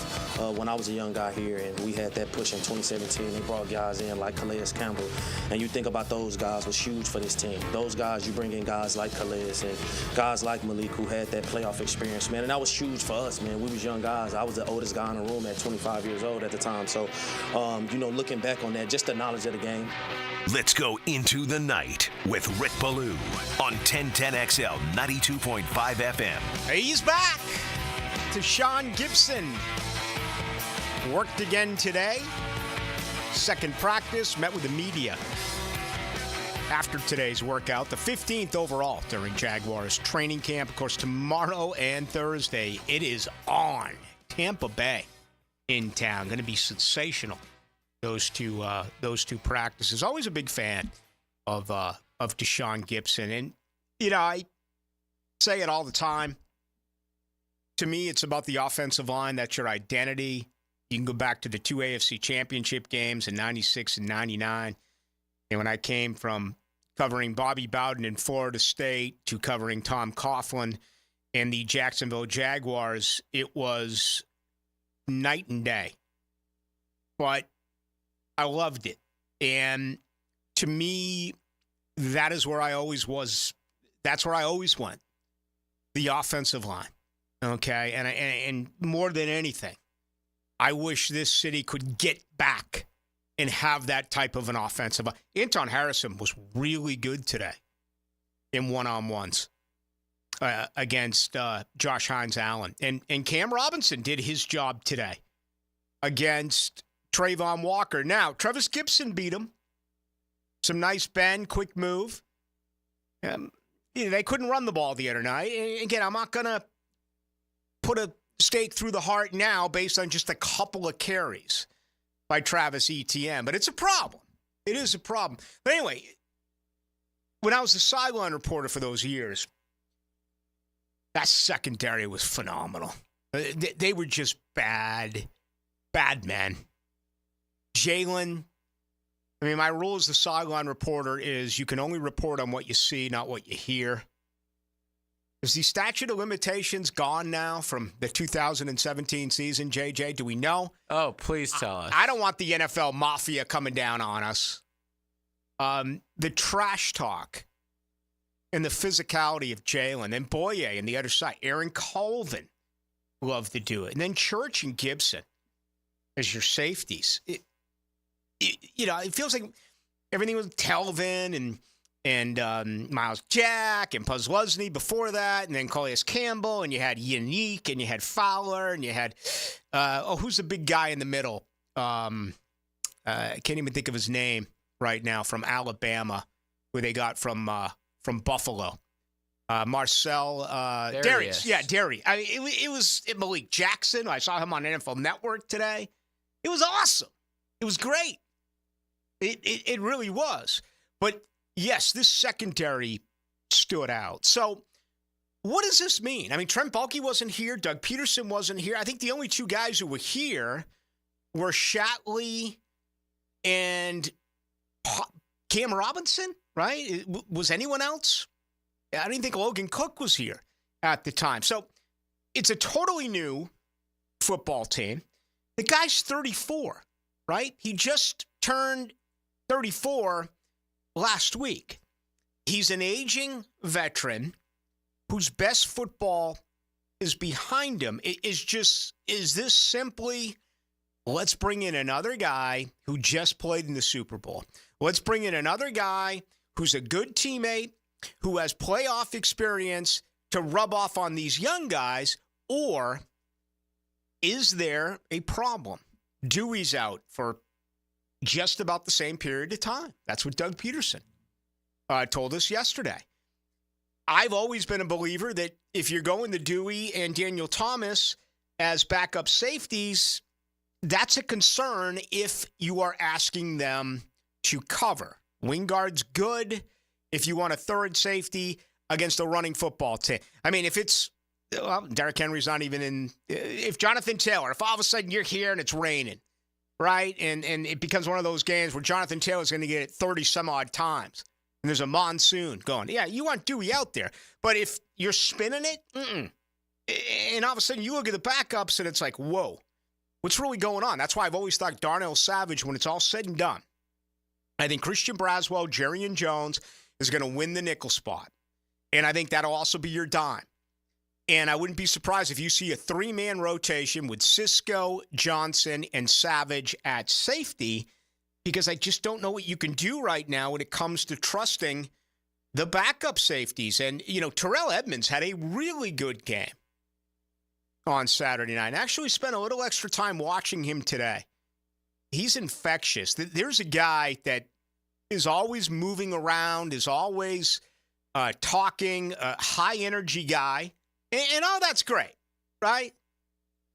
when I was a young guy here, and we had that push in 2017. They brought guys in like Calais Campbell, and you think about those guys was huge for this team. Those guys, you bring in guys like Calais and guys like Malik who had that playoff experience, man, and that was huge for us, man. We was young guys. I was the oldest guy in the room at 25 years old at the time. So, looking back on that, just the knowledge of the game. Let's go into the night with Rick Ballou on 1010XL 92.5 FM. He's back. Deshaun Gibson worked again today. Second practice, met with the media after today's workout. The 15th overall during Jaguars training camp. Of course, tomorrow and Thursday, it is on. Tampa Bay in town. Going to be sensational. Those two practices. Always a big fan of Deshaun Gibson, and I say it all the time. To me, it's about the offensive line. That's your identity. You can go back to the 2 AFC championship games in '96 and '99, and when I came from covering Bobby Bowden in Florida State to covering Tom Coughlin and the Jacksonville Jaguars, it was night and day. But I loved it. And to me, that is where I always was. That's where I always went. The offensive line. Okay? And more than anything, I wish this city could get back and have that type of an offensive line. Anton Harrison was really good today in one-on-ones against Josh Hines-Allen. And Cam Robinson did his job today against Trayvon Walker. Now, Travis Gibson beat him. Some nice bend, quick move. They couldn't run the ball the other night. Again, I'm not going to put a stake through the heart now based on just a couple of carries by Travis Etienne, but it's a problem. It is a problem. But anyway, when I was the sideline reporter for those years, that secondary was phenomenal. They were just bad men. Jalen, my rule as the sideline reporter is you can only report on what you see, not what you hear. Is the statute of limitations gone now from the 2017 season, JJ? Do we know? Oh, please tell us. I don't want the NFL mafia coming down on us. The trash talk and the physicality of Jalen and Boye and the other side. Aaron Colvin love to do it. And then Church and Gibson as your safeties. It feels like everything with Telvin and Miles Jack and Puzzlesny before that, and then Calais Campbell, and you had Unique, and you had Fowler, and you had, who's the big guy in the middle? I can't even think of his name right now, from Alabama, who they got from Buffalo. Marcel Darius. Yeah, Darius. I mean, it was Malik Jackson. I saw him on NFL Network today. It was awesome. It was great. It really was. But yes, this secondary stood out. So what does this mean? I mean, Trent Baalke wasn't here. Doug Peterson wasn't here. I think the only two guys who were here were Shatley and Cam Robinson, right? Was anyone else? I didn't think Logan Cook was here at the time. So it's a totally new football team. The guy's 34, right? He just turned 34 last week. He's an aging veteran whose best football is behind him. Is this simply, let's bring in another guy who just played in the Super Bowl? Let's bring in another guy who's a good teammate, who has playoff experience to rub off on these young guys? Or is there a problem? Dewey's out for just about the same period of time. That's what Doug Peterson told us yesterday. I've always been a believer that if you're going to Dewey and Daniel Thomas as backup safeties, that's a concern if you are asking them to cover. Wingard's good if you want a third safety against a running football team. I mean, if it's, Derrick Henry's not even in, if Jonathan Taylor, if all of a sudden you're here and it's raining, right? And it becomes one of those games where Jonathan Taylor's going to get it 30 some odd times. And there's a monsoon going. Yeah, you want Dewey out there. But if you're spinning it, and all of a sudden you look at the backups and it's like, whoa, what's really going on? That's why I've always thought Darnell Savage, when it's all said and done, I think Christian Braswell, Jerrion Jones is going to win the nickel spot. And I think that'll also be your dime. And I wouldn't be surprised if you see a three-man rotation with Cisco, Johnson, and Savage at safety, because I just don't know what you can do right now when it comes to trusting the backup safeties. And, Terrell Edmonds had a really good game on Saturday night. I actually spent a little extra time watching him today. He's infectious. There's a guy that is always moving around, is always talking, a high-energy guy. And all that's great, right?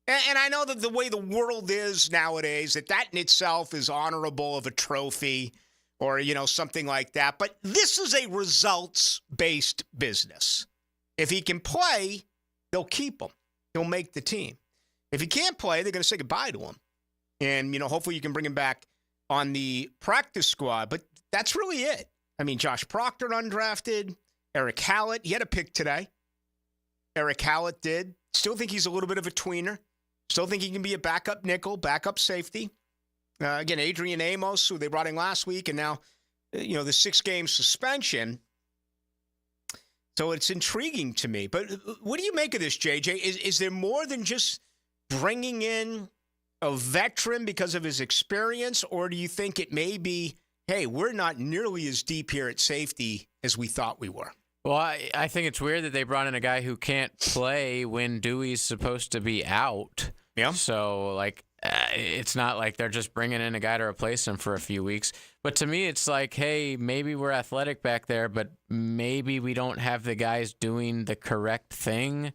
And I know that the way the world is nowadays, that in itself is honorable of a trophy or, something like that. But this is a results-based business. If he can play, they'll keep him. He'll make the team. If he can't play, they're going to say goodbye to him. And, hopefully you can bring him back on the practice squad. But that's really it. I mean, Josh Proctor undrafted. Eric Hallett, he had a pick today. Eric Hallett did. Still think he's a little bit of a tweener. Still think he can be a backup nickel, backup safety. Again, Adrian Amos, who they brought in last week, and now, the 6-game suspension. So it's intriguing to me. But what do you make of this, JJ? Is there more than just bringing in a veteran because of his experience, or do you think it may be, hey, we're not nearly as deep here at safety as we thought we were? Well, I think it's weird that they brought in a guy who can't play when Dewey's supposed to be out. Yeah. So, it's not like they're just bringing in a guy to replace him for a few weeks. But to me, it's like, hey, maybe we're athletic back there, but maybe we don't have the guys doing the correct thing,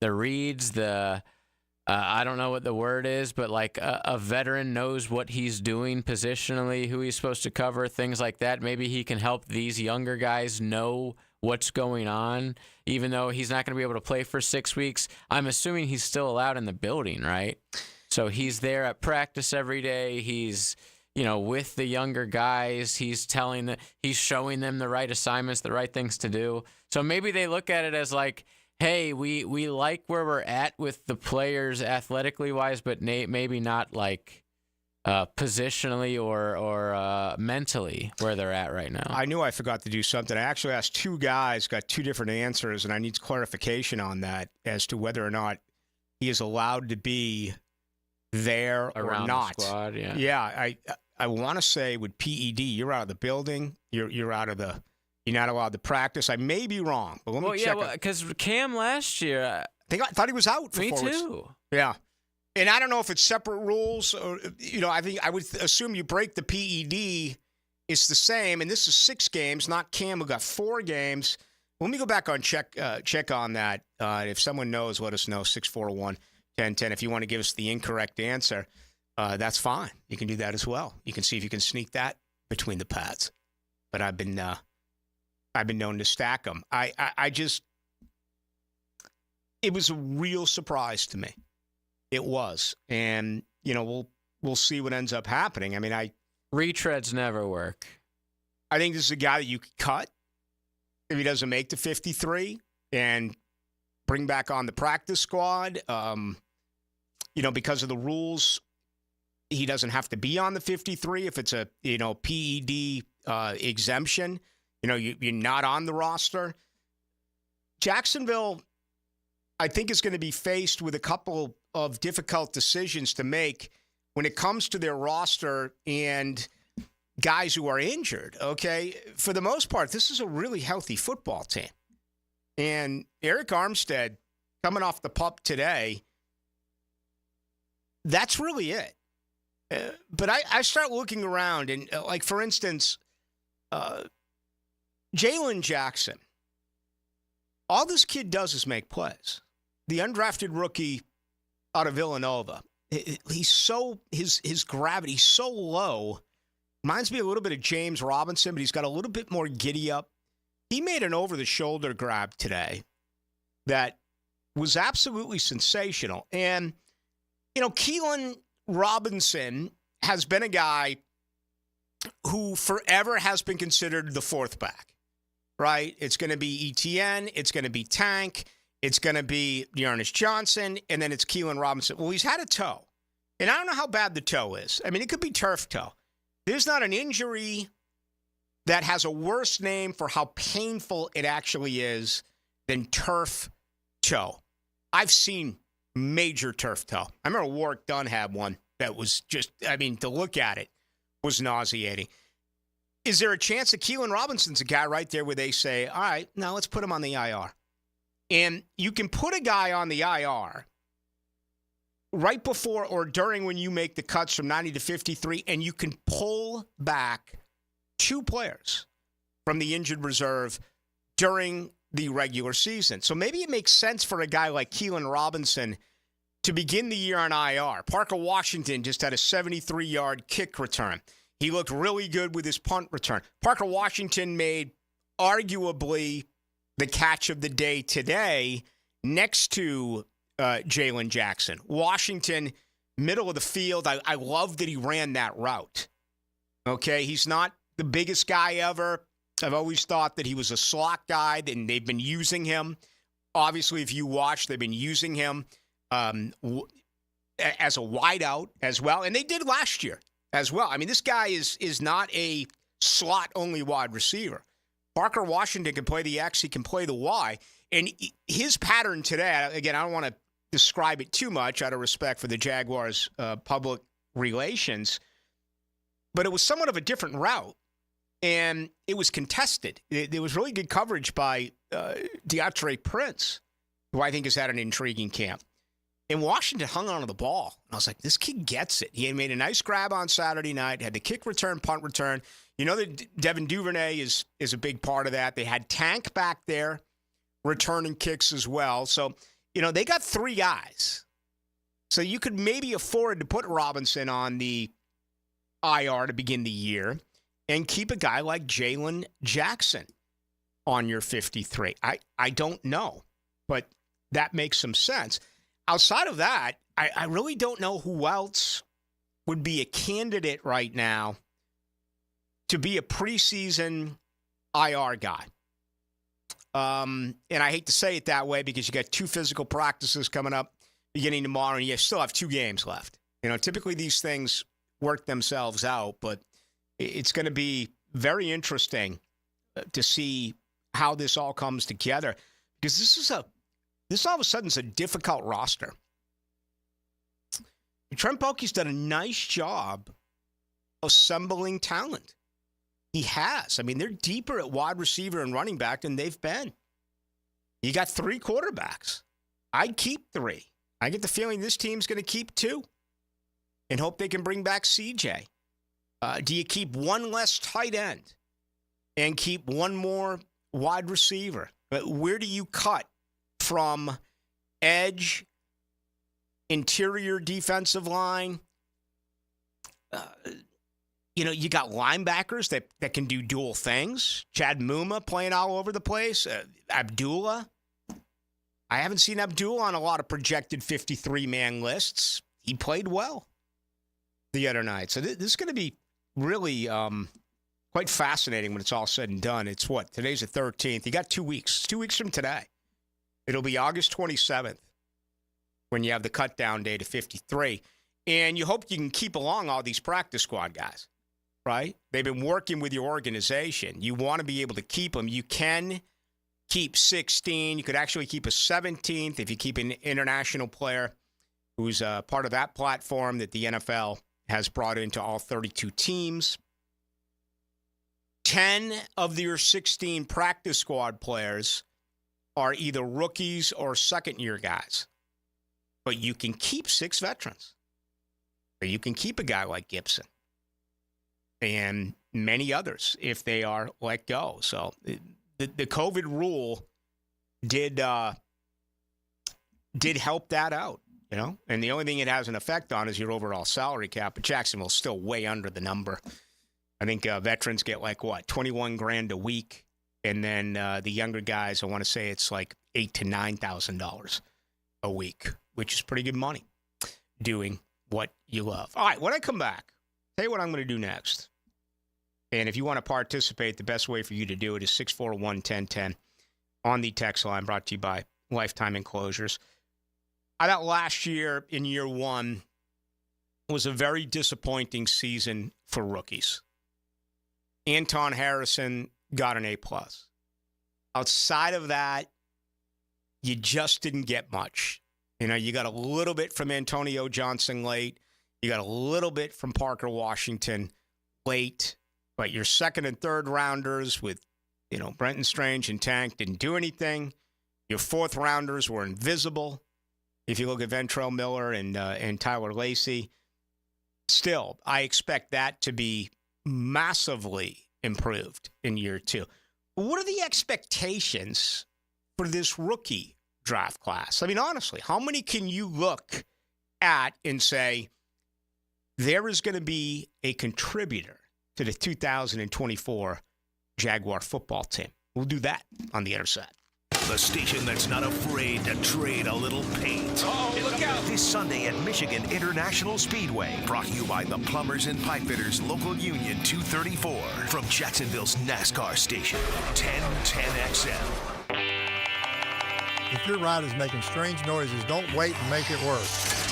the reads, I don't know what the word is, but a veteran knows what he's doing positionally, who he's supposed to cover, things like that. Maybe he can help these younger guys know what's going on, even though he's not going to be able to play for 6 weeks. I'm assuming he's still allowed in the building, right? So he's there at practice every day. He's, with the younger guys. He's showing them the right assignments, the right things to do. So maybe they look at it as hey, we like where we're at with the players athletically wise, but maybe not like positionally or mentally where they're at right now. I knew I forgot to do something. I actually asked two guys, got two different answers, and I need clarification on that as to whether or not he is allowed to be there Around or not. the squad, yeah. Yeah, I want to say with PED, you're out of the building. You're out of the. You're not allowed to practice. I may be wrong, but let me check. Well, because Cam last year, I thought he was out. For me 4 weeks. too. Yeah. And I don't know if it's separate rules or, I think I would assume you break the PED, it's the same. And this is 6 games, not Cam, who got 4 games. Let me go back on check on that. If someone knows, let us know, 641-1010. If you want to give us the incorrect answer, that's fine. You can do that as well. You can see if you can sneak that between the pads. But I've been known to stack them. I just, it was a real surprise to me. It was. And, we'll see what ends up happening. I mean, retreads never work. I think this is a guy that you could cut if he doesn't make the 53 and bring back on the practice squad. Because of the rules, he doesn't have to be on the 53 if it's a, PED exemption. You're not on the roster. Jacksonville, I think, is going to be faced with a couple of difficult decisions to make when it comes to their roster and guys who are injured, okay? For the most part, this is a really healthy football team. And Eric Armstead, coming off the pup today, that's really it. But I start looking around, and, for instance, Jalen Jackson, all this kid does is make plays. The undrafted rookie out of Villanova, he's so, his gravity's so low. Reminds me a little bit of James Robinson, but he's got a little bit more giddy up. He made an over-the-shoulder grab today that was absolutely sensational. And, Keelan Robinson has been a guy who forever has been considered the fourth back, right? It's going to be ETN. It's going to be Tank. It's going to be Dearness Johnson, and then it's Keelan Robinson. Well, he's had a toe, and I don't know how bad the toe is. I mean, it could be turf toe. There's not an injury that has a worse name for how painful it actually is than turf toe. I've seen major turf toe. I remember Warwick Dunn had one that was just, to look at it was nauseating. Is there a chance that Keelan Robinson's a guy right there where they say, all right, now let's put him on the IR? And you can put a guy on the IR right before or during when you make the cuts from 90 to 53, and you can pull back 2 players from the injured reserve during the regular season. So maybe it makes sense for a guy like Keelan Robinson to begin the year on IR. Parker Washington just had a 73-yard kick return. He looked really good with his punt return. Parker Washington made arguably the catch of the day today next to Jalen Jackson. Washington, middle of the field. I love that he ran that route. Okay, he's not the biggest guy ever. I've always thought that he was a slot guy, and they've been using him. Obviously, if you watch, they've been using him as a wideout as well, and they did last year as well. I mean, this guy is not a slot-only wide receiver. Parker Washington can play the X, he can play the Y, and his pattern today, again, I don't want to describe it too much out of respect for the Jaguars' public relations, but it was somewhat of a different route, and it was contested. There was really good coverage by DeAndre Prince, who I think has had an intriguing camp. And Washington hung on to the ball. And I was like, this kid gets it. He had made a nice grab on Saturday night, had the kick return, punt return. You know that Devin Duvernay is a big part of that. They had Tank back there returning kicks as well. So, they got 3 guys. So you could maybe afford to put Robinson on the IR to begin the year and keep a guy like Jalen Jackson on your 53. I don't know, but that makes some sense. Outside of that, I really don't know who else would be a candidate right now to be a preseason IR guy. And I hate to say it that way because you got 2 physical practices coming up beginning tomorrow, and you still have 2 games left. Typically these things work themselves out, but it's going to be very interesting to see how this all comes together, because this all of a sudden is a difficult roster. Trent Baalke's done a nice job assembling talent. He has. I mean, they're deeper at wide receiver and running back than they've been. You got 3 quarterbacks. I'd keep 3. I get the feeling this team's going to keep 2 and hope they can bring back CJ. Do you keep 1 less tight end and keep 1 more wide receiver? But where do you cut from edge, interior defensive line? You got linebackers that can do dual things. Chad Muma playing all over the place. Abdullah. I haven't seen Abdullah on a lot of projected 53-man lists. He played well the other night. So this is going to be really quite fascinating when it's all said and done. It's what? Today's the 13th. You got 2 weeks. It's 2 weeks from today. It'll be August 27th when you have the cut down day to 53. And you hope you can keep along all these practice squad guys, right? They've been working with your organization. You want to be able to keep them. You can keep 16. You could actually keep a 17th if you keep an international player who's part of that platform that the NFL has brought into all 32 teams. 10 of your 16 practice squad players are either rookies or second-year guys. But you can keep 6 veterans. Or you can keep a guy like Gibson and many others if they are let go. So the COVID rule did help that out, And the only thing it has an effect on is your overall salary cap. But Jacksonville's still way under the number. I think veterans get $21,000 a week, and then the younger guys, I want to say it's like $8,000 to $9,000 a week, which is pretty good money doing what you love. All right, when I come back, tell you what I'm going to do next. And if you want to participate, the best way for you to do it is 641-1010 on the text line, brought to you by Lifetime Enclosures. I thought last year in year 1 was a very disappointing season for rookies. Anton Harrison got an A+. Outside of that, you just didn't get much. You got a little bit from Antonio Johnson late. You got a little bit from Parker Washington late. But your second and third rounders with, Brenton Strange and Tank didn't do anything. Your fourth rounders were invisible. If you look at Ventrell Miller and Tyler Lacey. Still, I expect that to be massively improved in year 2. What are the expectations for this rookie draft class? I mean, honestly, how many can you look at and say there is going to be a contributor to the 2024 Jaguar football team? We'll do that on the other side. The station that's not afraid to trade a little paint. Oh, look out! This Sunday at Michigan International Speedway. Brought to you by the Plumbers and Pipefitters Local Union 234. From Jacksonville's NASCAR station, 1010XL. If your ride is making strange noises, don't wait and make it worse.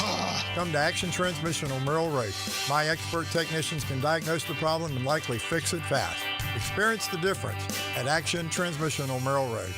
Come to Action Transmission on Merrill Road. My expert technicians can diagnose the problem and likely fix it fast. Experience the difference at Action Transmission on Merrill Road.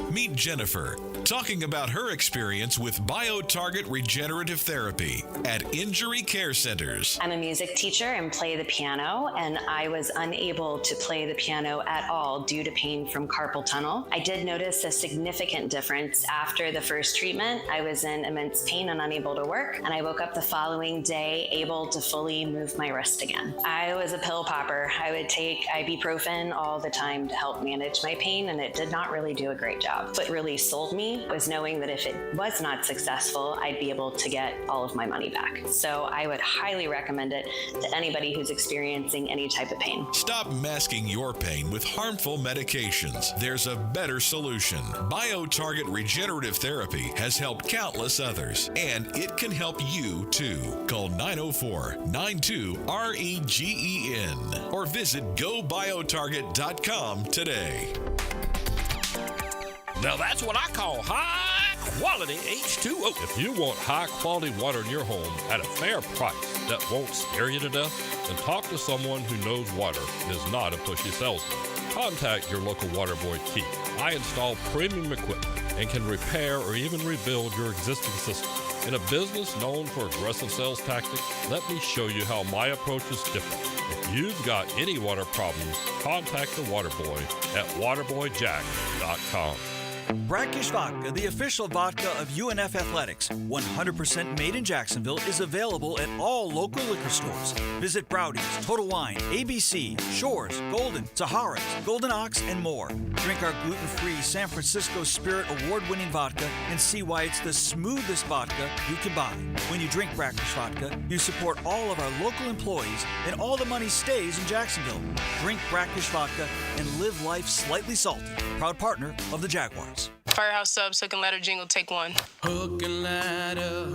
Meet Jennifer, talking about her experience with BioTarget Regenerative Therapy at Injury Care Centers. I'm a music teacher and play the piano, and I was unable to play the piano at all due to pain from carpal tunnel. I did notice a significant difference after the first treatment. I was in immense pain and unable to work, and I woke up the following day able to fully move my wrist again. I was a pill popper. I would take ibuprofen all the time to help manage my pain, and it did not really do a great job. What really sold me was knowing that if it was not successful, I'd be able to get all of my money back. So I would highly recommend it to anybody who's experiencing any type of pain. Stop masking your pain with harmful medications. There's a better solution. BioTarget Regenerative Therapy has helped countless others, and it can help you too. Call 904-92-REGEN or visit gobiotarget.com today. Now that's what I call high-quality H2O. If you want high-quality water in your home at a fair price that won't scare you to death, then talk to someone who knows water and is not a pushy salesman. Contact your local water boy, Keith. I install premium equipment and can repair or even rebuild your existing system. In a business known for aggressive sales tactics, let me show you how my approach is different. If you've got any water problems, contact the water boy at waterboyjack.com. Brackish Vodka, the official vodka of UNF Athletics, 100% made in Jacksonville, is available at all local liquor stores. Visit Browdy's, Total Wine, ABC, Shores, Golden, Sahara's, Golden Ox, and more. Drink our gluten-free San Francisco Spirit award-winning vodka and see why it's the smoothest vodka you can buy. When you drink Brackish Vodka, you support all of our local employees and all the money stays in Jacksonville. Drink Brackish Vodka and live life slightly salty. Proud partner of the Jaguars. Firehouse Subs, Hook and Ladder jingle, take one. Hook and ladder,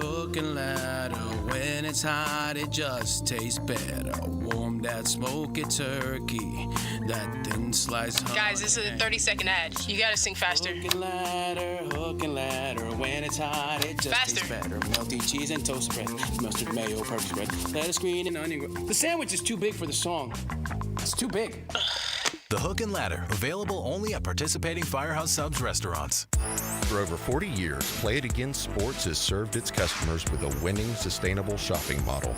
when it's hot, it just tastes better. Warm that smoky turkey, that thin slice. Guys, this is a 30-second ad. You gotta sing faster. Hook and ladder, when it's hot, it just tastes better. Melty cheese and toast spread, mustard, mayo, purple spread, lettuce, green, and onion. The sandwich is too big for the song. It's too big. The Hook and Ladder, available only at participating Firehouse Subs restaurants. For over 40 years, Play It Again Sports has served its customers with a winning, sustainable shopping model.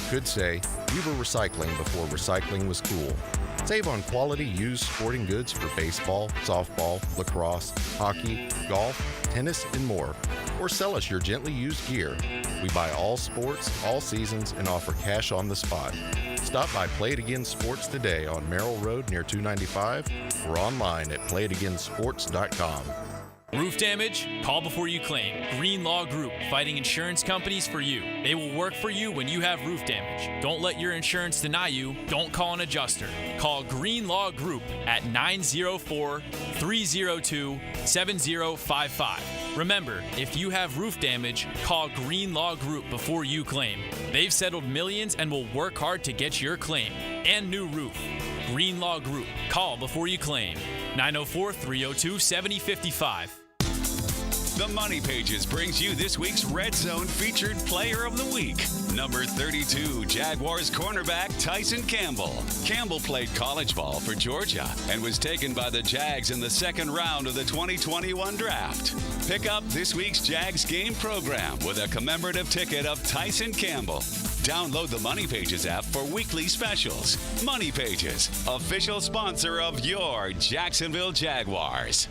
Could say, we were recycling before recycling was cool. Save on quality used sporting goods for baseball, softball, lacrosse, hockey, golf, tennis, and more. Or sell us your gently used gear. We buy all sports, all seasons, and offer cash on the spot. Stop by Play It Again Sports today on Merrill Road near 295 or online at playitagainsports.com. Roof damage? Call before you claim. Green Law Group, fighting insurance companies for you. They will work for you when you have roof damage. Don't let your insurance deny you. Don't call an adjuster. Call Green Law Group at 904-302-7055. Remember, if you have roof damage, call Green Law Group before you claim. They've settled millions and will work hard to get your claim and new roof. Green Law Group. Call before you claim. 904-302-7055. The Money Pages brings you this week's Red Zone Featured Player of the Week. Number 32, Jaguars cornerback Tyson Campbell. Campbell played college ball for Georgia and was taken by the Jags in the second round of the 2021 draft. Pick up this week's Jags game program with a commemorative ticket of Tyson Campbell. Download the Money Pages app for weekly specials. Money Pages, official sponsor of your Jacksonville Jaguars.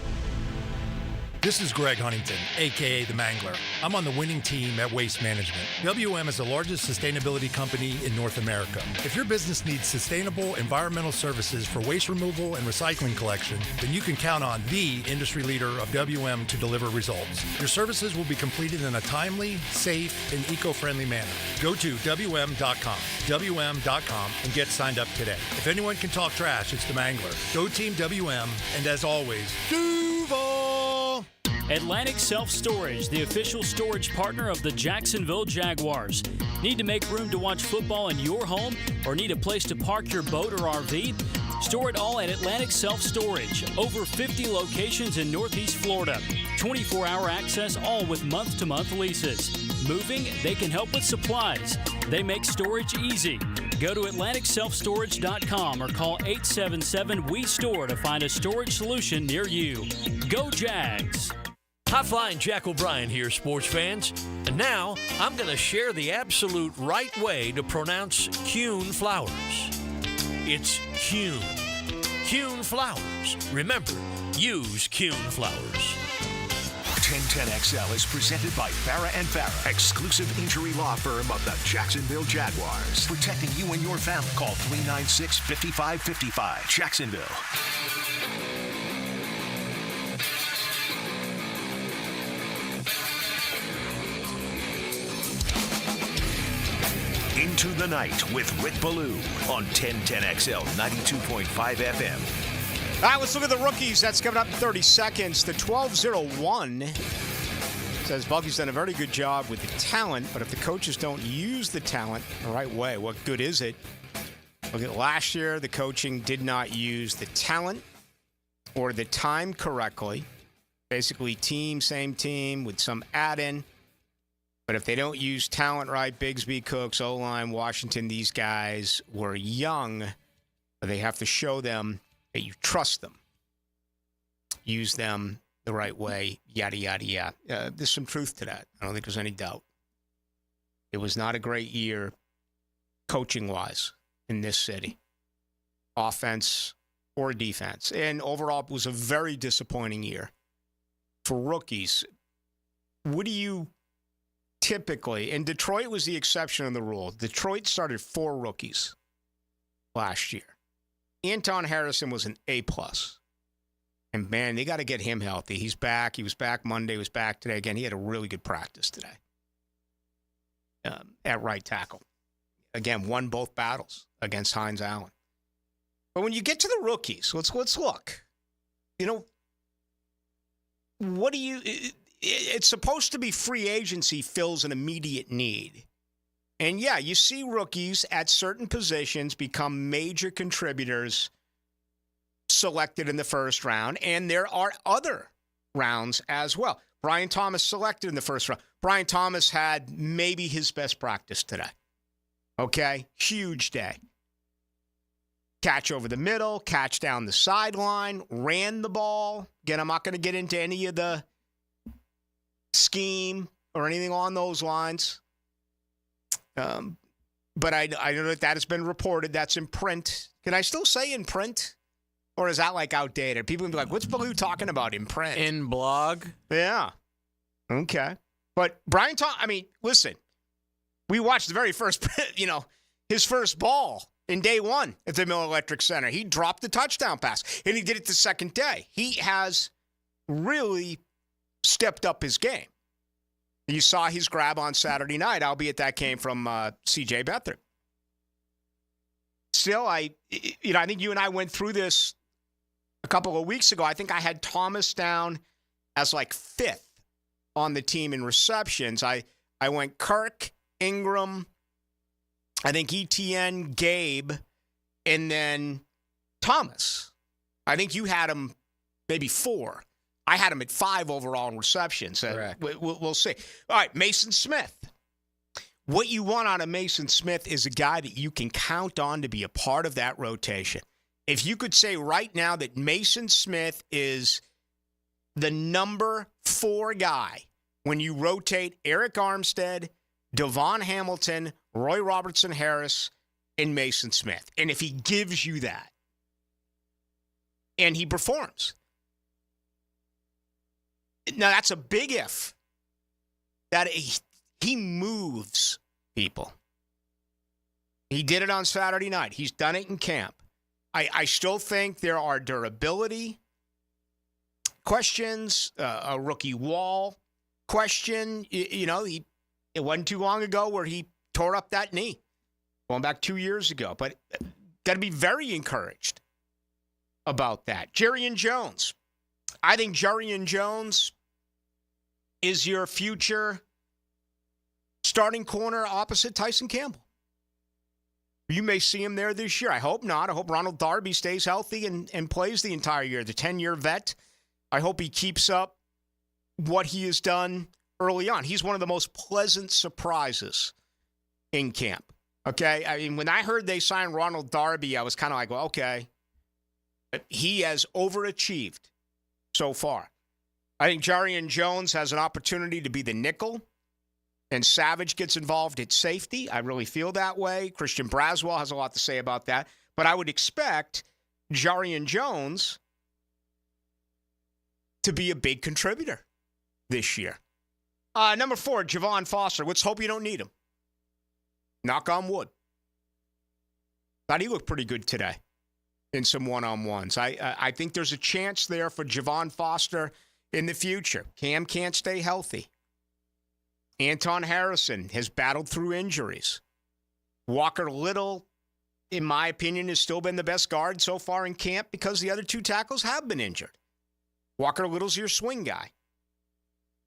This is Greg Huntington, a.k.a. The Mangler. I'm on the winning team at Waste Management. WM is the largest sustainability company in North America. If your business needs sustainable environmental services for waste removal and recycling collection, then you can count on the industry leader of WM to deliver results. Your services will be completed in a timely, safe, and eco-friendly manner. Go to WM.com, WM.com, and get signed up today. If anyone can talk trash, it's The Mangler. Go Team WM, and as always, Duval! Atlantic Self-Storage, the official storage partner of the Jacksonville Jaguars. Need to make room to watch football in your home or need a place to park your boat or RV? Store it all at Atlantic Self-Storage. Over 50 locations in Northeast Florida. 24-hour access, all with month-to-month leases. Moving? They can help with supplies. They make storage easy. Go to AtlanticSelfStorage.com or call 877-WE-STORE to find a storage solution near you. Go Jags! High-flying Jack O'Brien here, sports fans. And now, I'm going to share the absolute right way to pronounce Kuhn flowers. It's Kuhn. Kuhn flowers. Remember, use Kuhn flowers. 1010XL is presented by Farah & Farah, exclusive injury law firm of the Jacksonville Jaguars. Protecting you and your family. Call 396-5555. Jacksonville. Into the Night with Rick Ballou on 1010XL 92.5 FM. All right, let's look at the rookies. That's coming up in 30 seconds. The 1201 says Buggy's done a very good job with the talent, but if the coaches don't use the talent the right way, what good is it? Look at last year, the coaching did not use the talent or the time correctly. Basically, same team with some add-in. But if they don't use talent right, Bigsby, Cooks, O-line, Washington, these guys were young. But they have to show them that you trust them. Use them the right way, yada, yada, yada. There's some truth to that. I don't think there's any doubt. It was not a great year coaching-wise in this city, offense or defense. And overall, it was a very disappointing year for rookies. What do you typically, and Detroit was the exception of the rule. Detroit started 4 rookies last year. Anton Harrison was an A+. And, man, they got to get him healthy. He's back. He was back Monday. He was back today. Again, he had a really good practice today at right tackle. Again, won both battles against Hines Allen. But when you get to the rookies, let's look. You know, what do you – it's supposed to be free agency fills an immediate need. And, yeah, you see rookies at certain positions become major contributors selected in the first round, and there are other rounds as well. Brian Thomas selected in the first round. Brian Thomas had maybe his best practice today. Okay? Huge day. Catch over the middle, catch down the sideline, ran the ball. Again, I'm not going to get into any of the scheme or anything on those lines. But I know that has been reported. That's in print. Can I still say in print? Or is that, like, outdated? People can be like, what's Ballou talking about in print? In blog? Yeah. Okay. But Brian Thomas, I mean, listen, we watched the very first, his first ball in day one at the Miller Electric Center. He dropped the touchdown pass, and he did it the second day. He has really stepped up his game. You saw his grab on Saturday night, albeit that came from C.J. Beathard. Still, I think you and I went through this a couple of weeks ago. I think I had Thomas down as like 5th on the team in receptions. I went Kirk, Ingram, I think Etienne, Gabe, and then Thomas. I think you had him maybe 4. I had him at 5 overall in receptions. Correct. We'll see. All right, Mason Smith. What you want out of Mason Smith is a guy that you can count on to be a part of that rotation. If you could say right now that Mason Smith is the number 4 guy when you rotate Eric Armstead, Devon Hamilton, Roy Robertson Harris, and Mason Smith. And if he gives you that, and he performs. Now, that's a big if. That he moves people. He did it on Saturday night. He's done it in camp. I still think there are durability questions, a rookie wall question. It wasn't too long ago where he tore up that knee, going back 2 years ago. But got to be very encouraged about that. Jerrion Jones. I think Jerrion Jones is your future starting corner opposite Tyson Campbell. You may see him there this year. I hope not. I hope Ronald Darby stays healthy and plays the entire year. The 10-year vet. I hope he keeps up what he has done early on. He's one of the most pleasant surprises in camp. Okay? I mean, when I heard they signed Ronald Darby, I was kind of like, well, okay. But he has overachieved so far. I think Jerrion Jones has an opportunity to be the nickel, and Savage gets involved at safety. I really feel that way. Christian Braswell has a lot to say about that. But I would expect Jerrion Jones to be a big contributor this year. Number 4, Javon Foster. Let's hope you don't need him. Knock on wood. Thought he looked pretty good today in some one-on-ones. I think there's a chance there for Javon Foster in the future. Cam can't stay healthy. Anton Harrison has battled through injuries. Walker Little, in my opinion, has still been the best guard so far in camp because the other 2 tackles have been injured. Walker Little's your swing guy.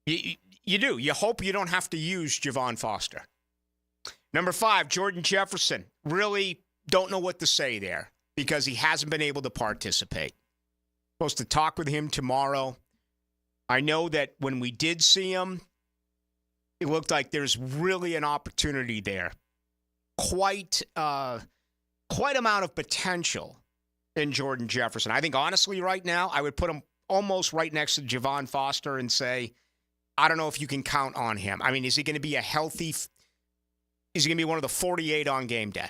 You do. You hope you don't have to use Javon Foster. Number 5, Jordan Jefferson. Really don't know what to say there because he hasn't been able to participate. Supposed to talk with him tomorrow. I know that when we did see him, it looked like there's really an opportunity there. Quite amount of potential in Jordan Jefferson. I think, honestly, right now, I would put him almost right next to Javon Foster and say, I don't know if you can count on him. I mean, is he going to be is he going to be one of the 48 on game day?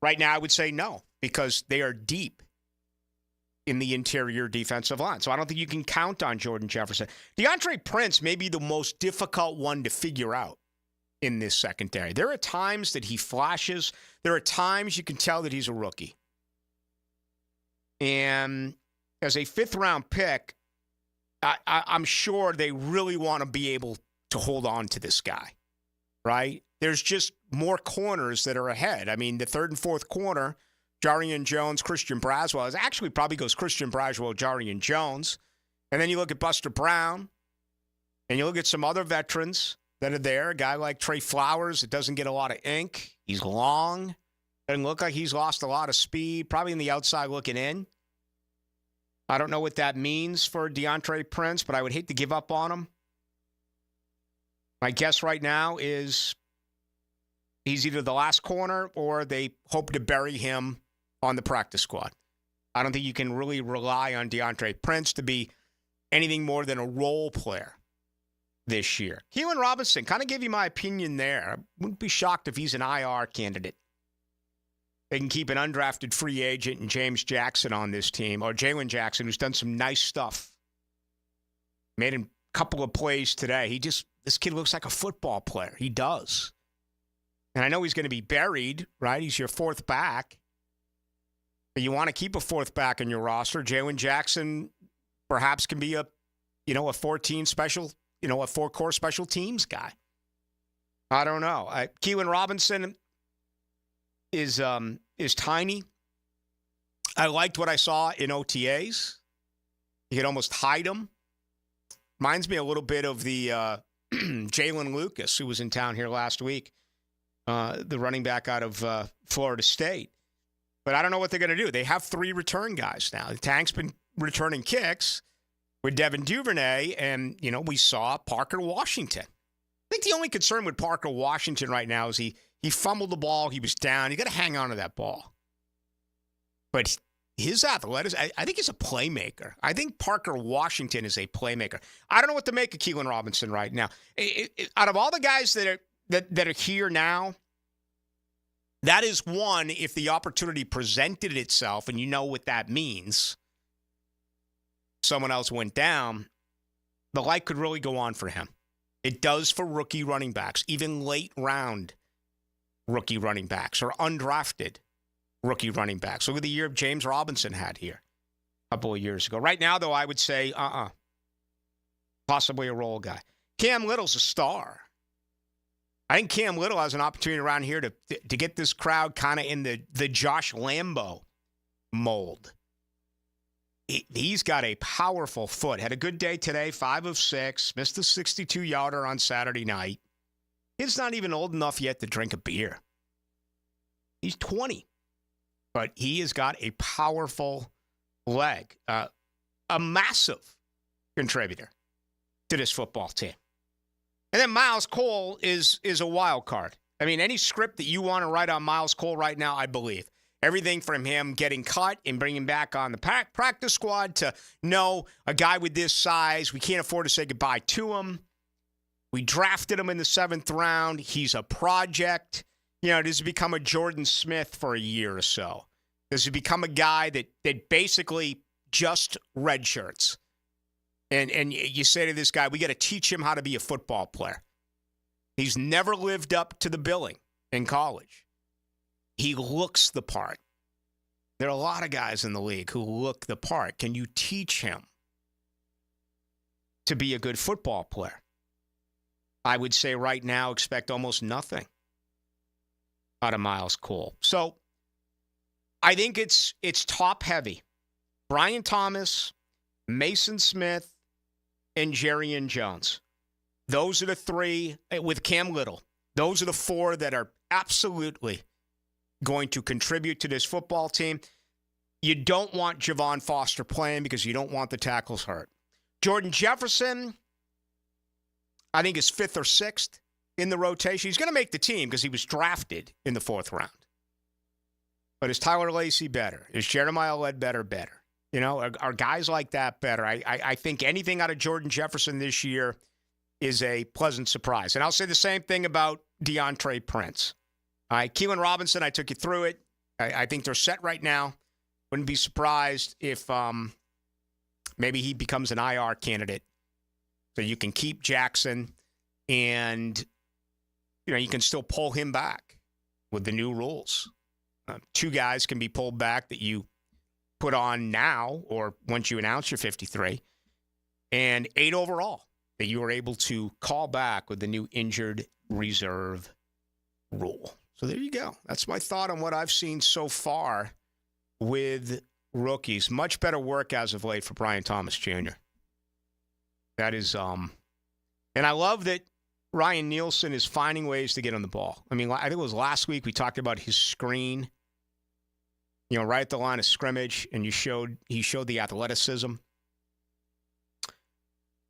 Right now, I would say no, because they are deep in the interior defensive line. So I don't think you can count on Jordan Jefferson. DeAndre Prince may be the most difficult one to figure out in this secondary. There are times that he flashes. There are times you can tell that he's a rookie. And as a fifth-round pick, I'm sure they really want to be able to hold on to this guy, right? There's just more corners that are ahead. I mean, the third and fourth corner, Jarian Jones, Christian Braswell. It actually probably goes Christian Braswell, Jarian Jones. And then you look at Buster Brown, and you look at some other veterans that are there. A guy like Trey Flowers that doesn't get a lot of ink. He's long. Doesn't look like he's lost a lot of speed. Probably in the outside looking in. I don't know what that means for DeAndre Prince, but I would hate to give up on him. My guess right now is he's either the last corner or they hope to bury him on the practice squad. I don't think you can really rely on DeAndre Prince to be anything more than a role player this year. Keelan Robinson, kind of give you my opinion there. I wouldn't be shocked if he's an IR candidate. They can keep an undrafted free agent and James Jackson on this team, or Jalen Jackson, who's done some nice stuff. Made a couple of plays today. This kid looks like a football player. He does. And I know he's going to be buried, right? He's your fourth back. But you want to keep a fourth back in your roster. Jalen Jackson perhaps can be a 14 special, a four-core special teams guy. I don't know. Keelan Robinson is tiny. I liked what I saw in OTAs. You could almost hide him. Reminds me a little bit of the Jalen Lucas, who was in town here last week, the running back out of Florida State. But I don't know what they're going to do. They have 3 return guys now. The Tank's been returning kicks with Devin Duvernay, and, we saw Parker Washington. I think the only concern with Parker Washington right now is he fumbled the ball. He was down. You got to hang on to that ball. But his athleticism, I think he's a playmaker. I think Parker Washington is a playmaker. I don't know what to make of Keelan Robinson right now. Out of all the guys that are here now, that is one, if the opportunity presented itself, and you know what that means, someone else went down, the light could really go on for him. It does for rookie running backs, even late round rookie running backs or undrafted rookie running backs. Look at the year James Robinson had here a couple of years ago. Right now, though, I would say, possibly a role guy. Cam Little's a star. I think Cam Little has an opportunity around here to get this crowd kind of in the Josh Lambo mold. He's got a powerful foot. Had a good day today, 5 of 6. Missed a 62-yarder on Saturday night. He's not even old enough yet to drink a beer. He's 20. But he has got a powerful leg. A massive contributor to this football team. And then Miles Cole is a wild card. I mean, any script that you want to write on Miles Cole right now, I believe. Everything from him getting cut and bringing back on the practice squad to, no, a guy with this size, we can't afford to say goodbye to him. We drafted him in the 7th round. He's a project. Does he become a Jordan Smith for a year or so? Does he become a guy that basically just redshirts? And you say to this guy, we got to teach him how to be a football player. He's never lived up to the billing in college. He looks the part. There are a lot of guys in the league who look the part. Can you teach him to be a good football player? I would say right now, expect almost nothing out of Miles Cole. So I think it's top heavy. Brian Thomas, Mason Smith, and Jarian Jones. Those are the 3 with Cam Little. Those are the 4 that are absolutely going to contribute to this football team. You don't want Javon Foster playing because you don't want the tackles hurt. Jordan Jefferson, I think, is 5th or 6th in the rotation. He's going to make the team because he was drafted in the 4th round. But is Tyler Lacey better? Is Jeremiah Ledbetter better? You know, are guys like that better? I think anything out of Jordan Jefferson this year is a pleasant surprise. And I'll say the same thing about DeAndre Prince. All right, Keelan Robinson, I took you through it. I think they're set right now. Wouldn't be surprised if maybe he becomes an IR candidate. So you can keep Jackson and, you can still pull him back with the new rules. 2 guys can be pulled back that you put on now or once you announce your 53, and 8 overall that you are able to call back with the new injured reserve rule. So there you go. That's my thought on what I've seen so far with rookies. Much better work as of late for Brian Thomas Jr. That is, and I love that Ryan Nielsen is finding ways to get on the ball. I mean, I think it was last week we talked about his screen, right at the line of scrimmage, and he showed the athleticism.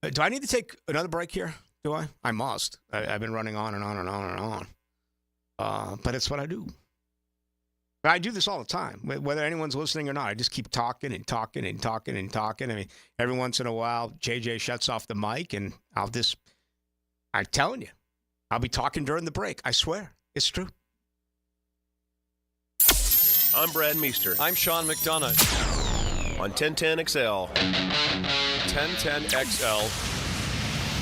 Do I need to take another break here? Do I? I must. I've been running on and on and on and on. But it's what I do. I do this all the time, whether anyone's listening or not. I just keep talking and talking and talking and talking. I mean, every once in a while, JJ shuts off the mic, and I'm telling you, I'll be talking during the break. I swear. It's true. I'm Brad Meester. I'm Sean McDonough. On 1010XL. 1010XL.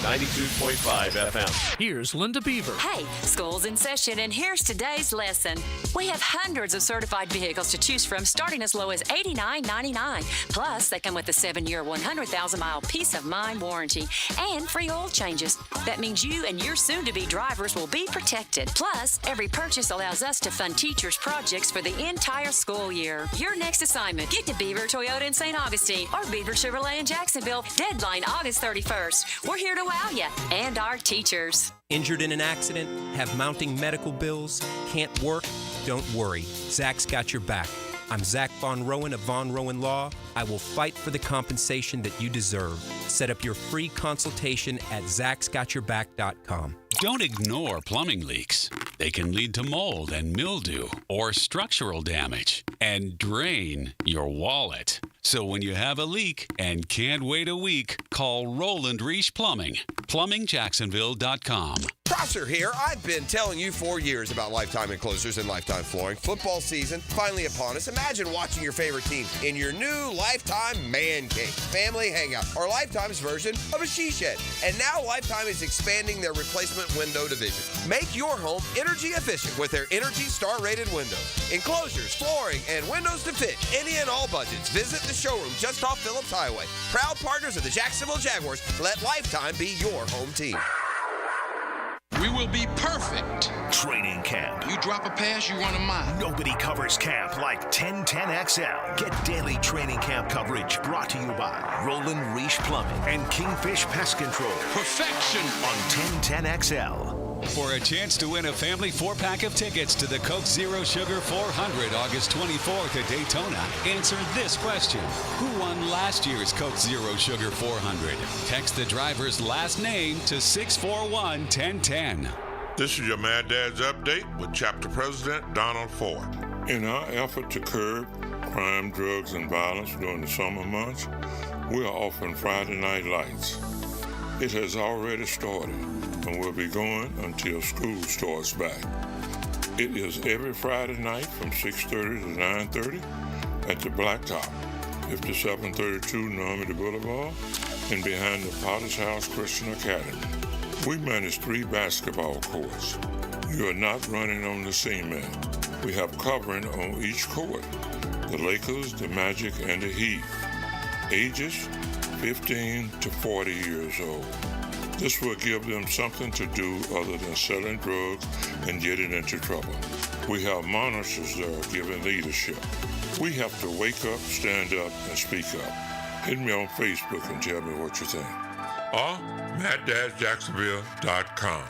92.5 FM. Here's Linda Beaver. Hey, school's in session, and here's today's lesson. We have hundreds of certified vehicles to choose from, starting as low as $89.99. Plus, they come with a 7-year, 100,000-mile peace of mind warranty and free oil changes. That means you and your soon-to-be drivers will be protected. Plus, every purchase allows us to fund teachers' projects for the entire school year. Your next assignment, get to Beaver Toyota in St. Augustine or Beaver Chevrolet in Jacksonville. Deadline August 31st. We're here to wow you and our teachers. Injured in an accident? Have mounting medical bills? Can't work? Don't worry. Zach's got your back. I'm Zach Von Rowan of Von Rowan Law. I will fight for the compensation that you deserve. Set up your free consultation at zachsgotyourback.com. Don't ignore plumbing leaks. They can lead to mold and mildew or structural damage and drain your wallet. So when you have a leak and can't wait a week, call Roland Reich Plumbing. PlumbingJacksonville.com. Prosser here. I've been telling you for years about Lifetime Enclosures and Lifetime Flooring. Football season finally upon us. Imagine watching your favorite team in your new Lifetime Man Cave, family hangout, or Lifetime's version of a she shed. And now Lifetime is expanding their replacement window division. Make your home energy efficient with their Energy Star rated windows. Enclosures, flooring, and windows to fit any and all budgets. Visit the showroom just off Phillips Highway. Proud partners of the Jacksonville Jaguars. Let Lifetime be your home team. We will be perfect. Training camp. You drop a pass, you run a mile. Nobody covers camp like 1010XL. Get daily training camp coverage brought to you by Roland Reich Plumbing and Kingfish Pest Control. Perfection on 1010XL. For a chance to win a family 4-pack of tickets to the Coke Zero Sugar 400 August 24th at Daytona, answer this question. Who won last year's Coke Zero Sugar 400? Text the driver's last name to 641-1010. This is your Mad Dad's Update with Chapter President Donald Ford. In our effort to curb crime, drugs, and violence during the summer months, we are offering Friday Night Lights. It has already started and will be going until school starts back. It is every Friday night from 6:30 to 9:30 at the Blacktop, 5732 Normandy Boulevard, and behind the Potter's House Christian Academy. We manage 3 basketball courts. You are not running on the cement. We have covering on each court. The Lakers, the Magic, and the Heat. Ages 15 to 40 years old. This will give them something to do other than selling drugs and getting into trouble. We have monitors there giving leadership. We have to wake up, stand up, and speak up. Hit me on Facebook and tell me what you think. Or MattDadJacksonville.com.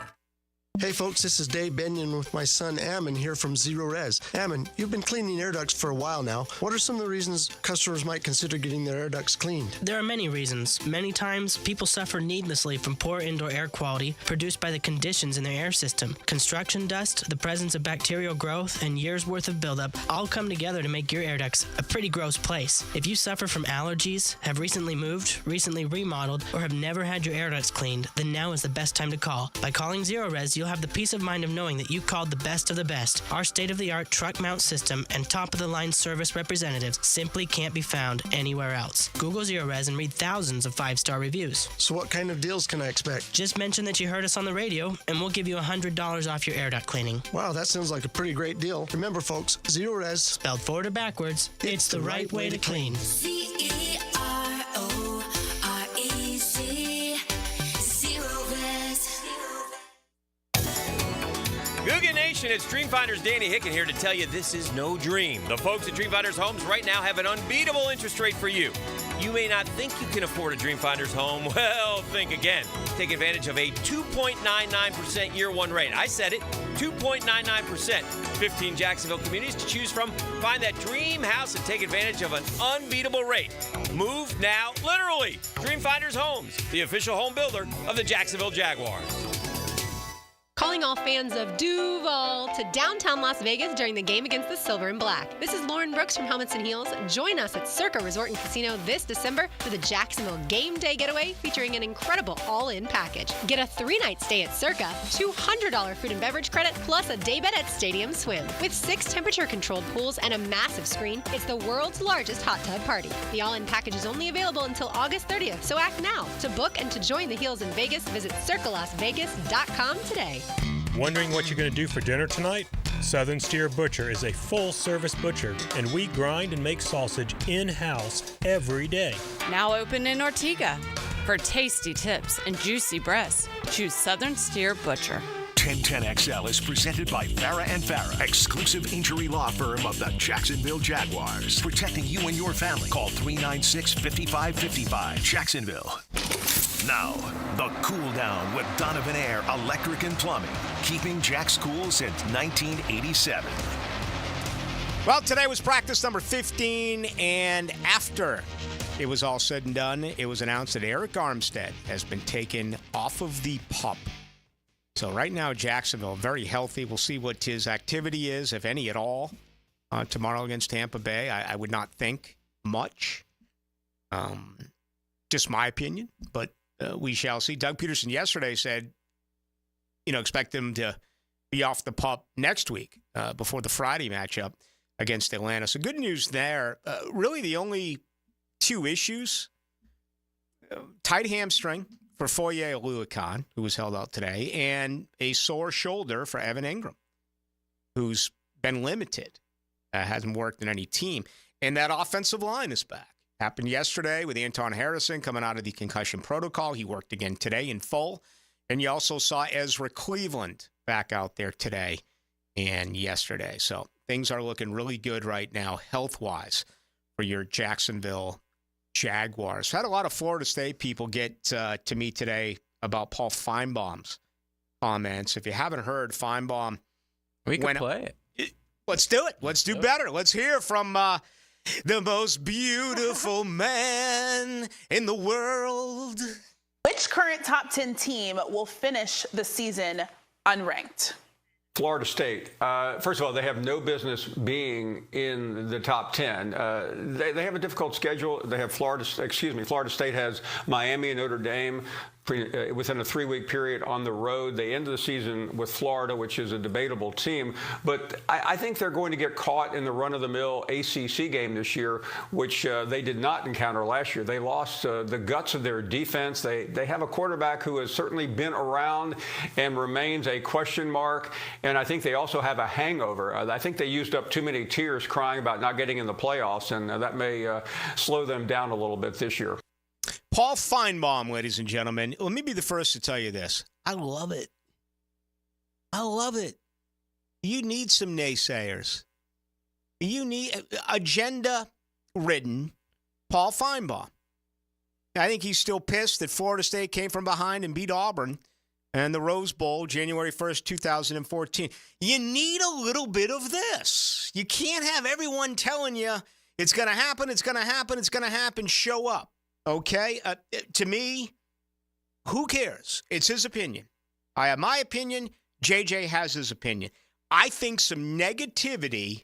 Hey folks, this is Dave Benyon with my son Ammon here from Zero Res. Ammon, you've been cleaning air ducts for a while now. What are some of the reasons customers might consider getting their air ducts cleaned? There are many reasons. Many times, people suffer needlessly from poor indoor air quality produced by the conditions in their air system. Construction dust, the presence of bacterial growth, and years' worth of buildup all come together to make your air ducts a pretty gross place. If you suffer from allergies, have recently moved, recently remodeled, or have never had your air ducts cleaned, then now is the best time to call. By calling Zero Res, you'll have the peace of mind of knowing that you called the best of the best. Our state-of-the-art truck mount system and top-of-the-line service representatives simply can't be found anywhere else. Google Zero Res and read thousands of 5-star reviews. So what kind of deals can I expect? Just mention that you heard us on the radio, and we'll give you $100 off your air duct cleaning. Wow, that sounds like a pretty great deal. Remember, folks, Zero Res, spelled forward or backwards, it's the right way to clean. CEROREC. Zero Res. Googan Nation, it's Dreamfinders Danny Hicken here to tell you this is no dream. The folks at Dreamfinders Homes right now have an unbeatable interest rate for you. You may not think you can afford a Dreamfinders home. Well, think again. Take advantage of a 2.99% year one rate. I said it, 2.99%. 15 Jacksonville communities to choose from. Find that dream house and take advantage of an unbeatable rate. Move now, literally. Dreamfinders Homes, the official home builder of the Jacksonville Jaguars. Calling all fans of Duval to downtown Las Vegas during the game against the Silver and Black. This is Lauren Brooks from Helmets and Heels. Join us at Circa Resort and Casino this December for the Jacksonville Game Day Getaway featuring an incredible all-in package. Get a 3-night stay at Circa, $200 food and beverage credit, plus a daybed at Stadium Swim. With 6 temperature-controlled pools and a massive screen, it's the world's largest hot tub party. The all-in package is only available until August 30th, so act now. To book and to join the Heels in Vegas, visit circalasvegas.com today. Wondering what you're going to do for dinner tonight? Southern Steer Butcher is a full-service butcher, and we grind and make sausage in-house every day. Now open in Ortega. For tasty tips and juicy breasts, choose Southern Steer Butcher. 1010XL is presented by Farah & Farah, exclusive injury law firm of the Jacksonville Jaguars. Protecting you and your family. Call 396-5555, Jacksonville. Now, the Cool Down with Donovan Air Electric and Plumbing, keeping Jack's cool since 1987. Well, today was practice number 15, and after it was all said and done, it was announced that Eric Armstead has been taken off of the PUP. So right now, Jacksonville, very healthy. We'll see what his activity is, if any at all, tomorrow against Tampa Bay. I would not think much. Just my opinion, but we shall see. Doug Peterson yesterday said, expect them to be off the PUP next week before the Friday matchup against Atlanta. So good news there. Really the only 2 issues, tight hamstring for Foye Oluokun, who was held out today, and a sore shoulder for Evan Ingram, who's been limited, hasn't worked in any team. And that offensive line is back. Happened yesterday with Anton Harrison coming out of the concussion protocol. He worked again today in full. And you also saw Ezra Cleveland back out there today and yesterday. So things are looking really good right now, health-wise, for your Jacksonville Jaguars. Had a lot of Florida State people get to me today about Paul Feinbaum's comments. If you haven't heard, Feinbaum... We can play it. Let's do it. Let's do better. Let's hear from... the most beautiful man in the world. Which current top 10 team will finish the season unranked? Florida State. First of all, they have no business being in the top 10. They have a difficult schedule. They have Florida State has Miami and Notre Dame within a 3-week period on the road. They end the season with Florida, which is a debatable team. But I think they're going to get caught in the run-of-the-mill ACC game this year, which they did not encounter last year. They lost the guts of their defense. They have a quarterback who has certainly been around and remains a question mark. And I think they also have a hangover. I think they used up too many tears crying about not getting in the playoffs, and that may slow them down a little bit this year. Paul Feinbaum, ladies and gentlemen. Let me be the first to tell you this. I love it. I love it. You need some naysayers. You need agenda-ridden Paul Feinbaum. I think he's still pissed that Florida State came from behind and beat Auburn and the Rose Bowl, January 1st, 2014. You need a little bit of this. You can't have everyone telling you it's going to happen, it's going to happen, it's going to happen, show up. Okay? To me, who cares? It's his opinion. I have my opinion. JJ has his opinion. I think some negativity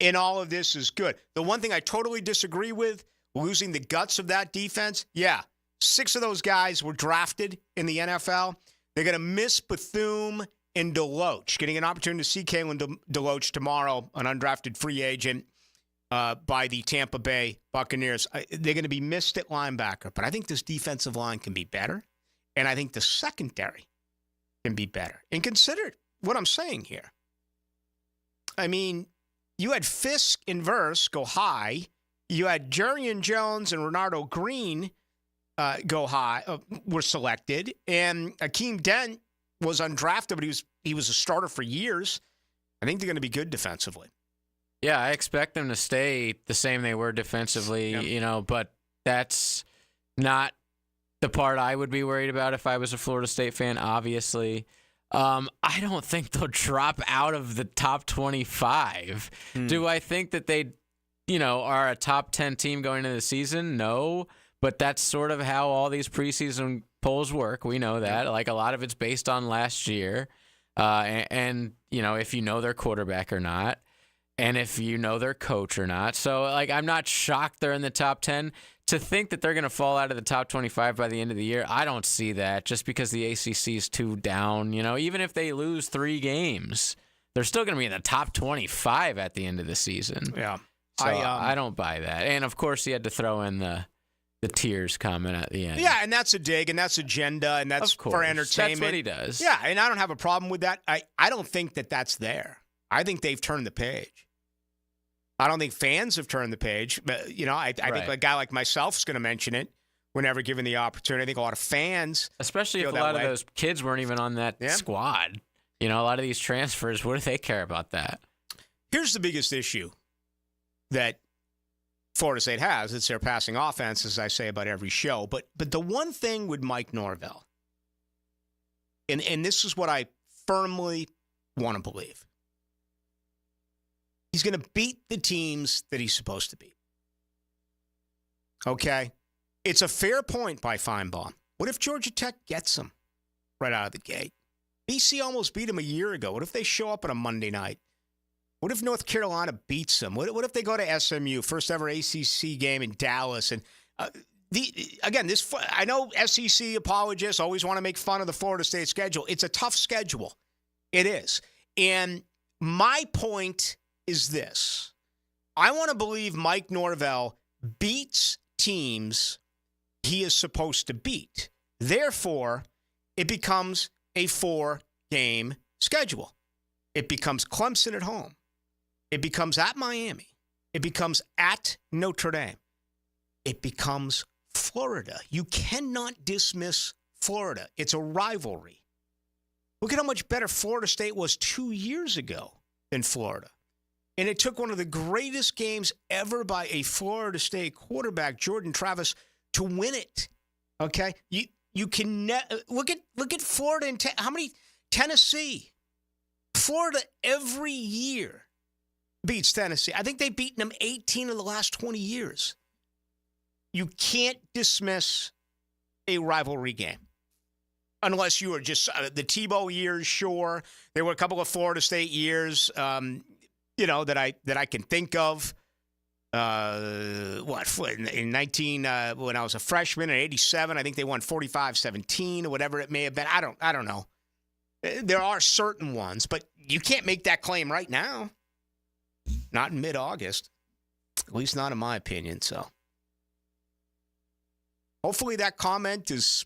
in all of this is good. The one thing I totally disagree with, losing the guts of that defense, 6 of those guys were drafted in the NFL. They're going to miss Bethune and Deloach. Getting an opportunity to see Kalen Deloach tomorrow, an undrafted free agent by the Tampa Bay Buccaneers. They're going to be missed at linebacker, but I think this defensive line can be better, and I think the secondary can be better. And consider what I'm saying here. I mean, you had Fisk and Verse go high. You had Jerian Jones and Renardo Green go high, were selected, and Akeem Dent was undrafted, but he was a starter for years. I think they're going to be good defensively. Yeah, I expect them to stay the same they were defensively, but that's not the part I would be worried about if I was a Florida State fan, obviously. I don't think they'll drop out of the top 25. Do I think that they, are a top 10 team going into the season? No, but that's sort of how all these preseason polls work. We know that. Like, a lot of it's based on last year. And if you know their quarterback or not, and if you know their coach or not. So, I'm not shocked they're in the top 10. To think that they're going to fall out of the top 25 by the end of the year, I don't see that, just because the ACC is too down. Even if they lose 3 games, they're still going to be in the top 25 at the end of the season. Yeah. So I don't buy that. And, of course, you had to throw in the tears comment at the end. Yeah, and that's a dig, and that's agenda, and that's for entertainment. That's what he does. Yeah, and I don't have a problem with that. I don't think that that's there. I think they've turned the page. I don't think fans have turned the page. But, I think a guy like myself is going to mention it whenever given the opportunity. I think a lot of fans, especially if a lot of those kids weren't even on that squad. A lot of these transfers, what do they care about that? Here's the biggest issue that Florida State has. It's their passing offense, as I say about every show. But the one thing with Mike Norvell, and this is what I firmly want to believe, he's going to beat the teams that he's supposed to beat. Okay? It's a fair point by Feinbaum. What if Georgia Tech gets them right out of the gate? BC almost beat them a year ago. What if they show up on a Monday night? What if North Carolina beats them? What if they go to SMU, first ever ACC game in Dallas? And I know SEC apologists always want to make fun of the Florida State schedule. It's a tough schedule. It is. And my point is this. I want to believe Mike Norvell beats teams he is supposed to beat. Therefore, it becomes a 4-game schedule. It becomes Clemson at home. It becomes at Miami. It becomes at Notre Dame. It becomes Florida. You cannot dismiss Florida. It's a rivalry. Look at how much better Florida State was 2 years ago than Florida. And it took one of the greatest games ever by a Florida State quarterback, Jordan Travis, to win it. Okay? You can look at Florida and how many Tennessee. Florida every year beats Tennessee. I think they've beaten them 18 of the last 20 years. You can't dismiss a rivalry game. Unless you are just the Tebow years, sure. There were a couple of Florida State years, that I can think of. In 19 when I was a freshman in 87, I think they won 45-17 or whatever it may have been. I don't know. There are certain ones, but you can't make that claim right now. Not in mid-August. At least not in my opinion, so. Hopefully that comment is,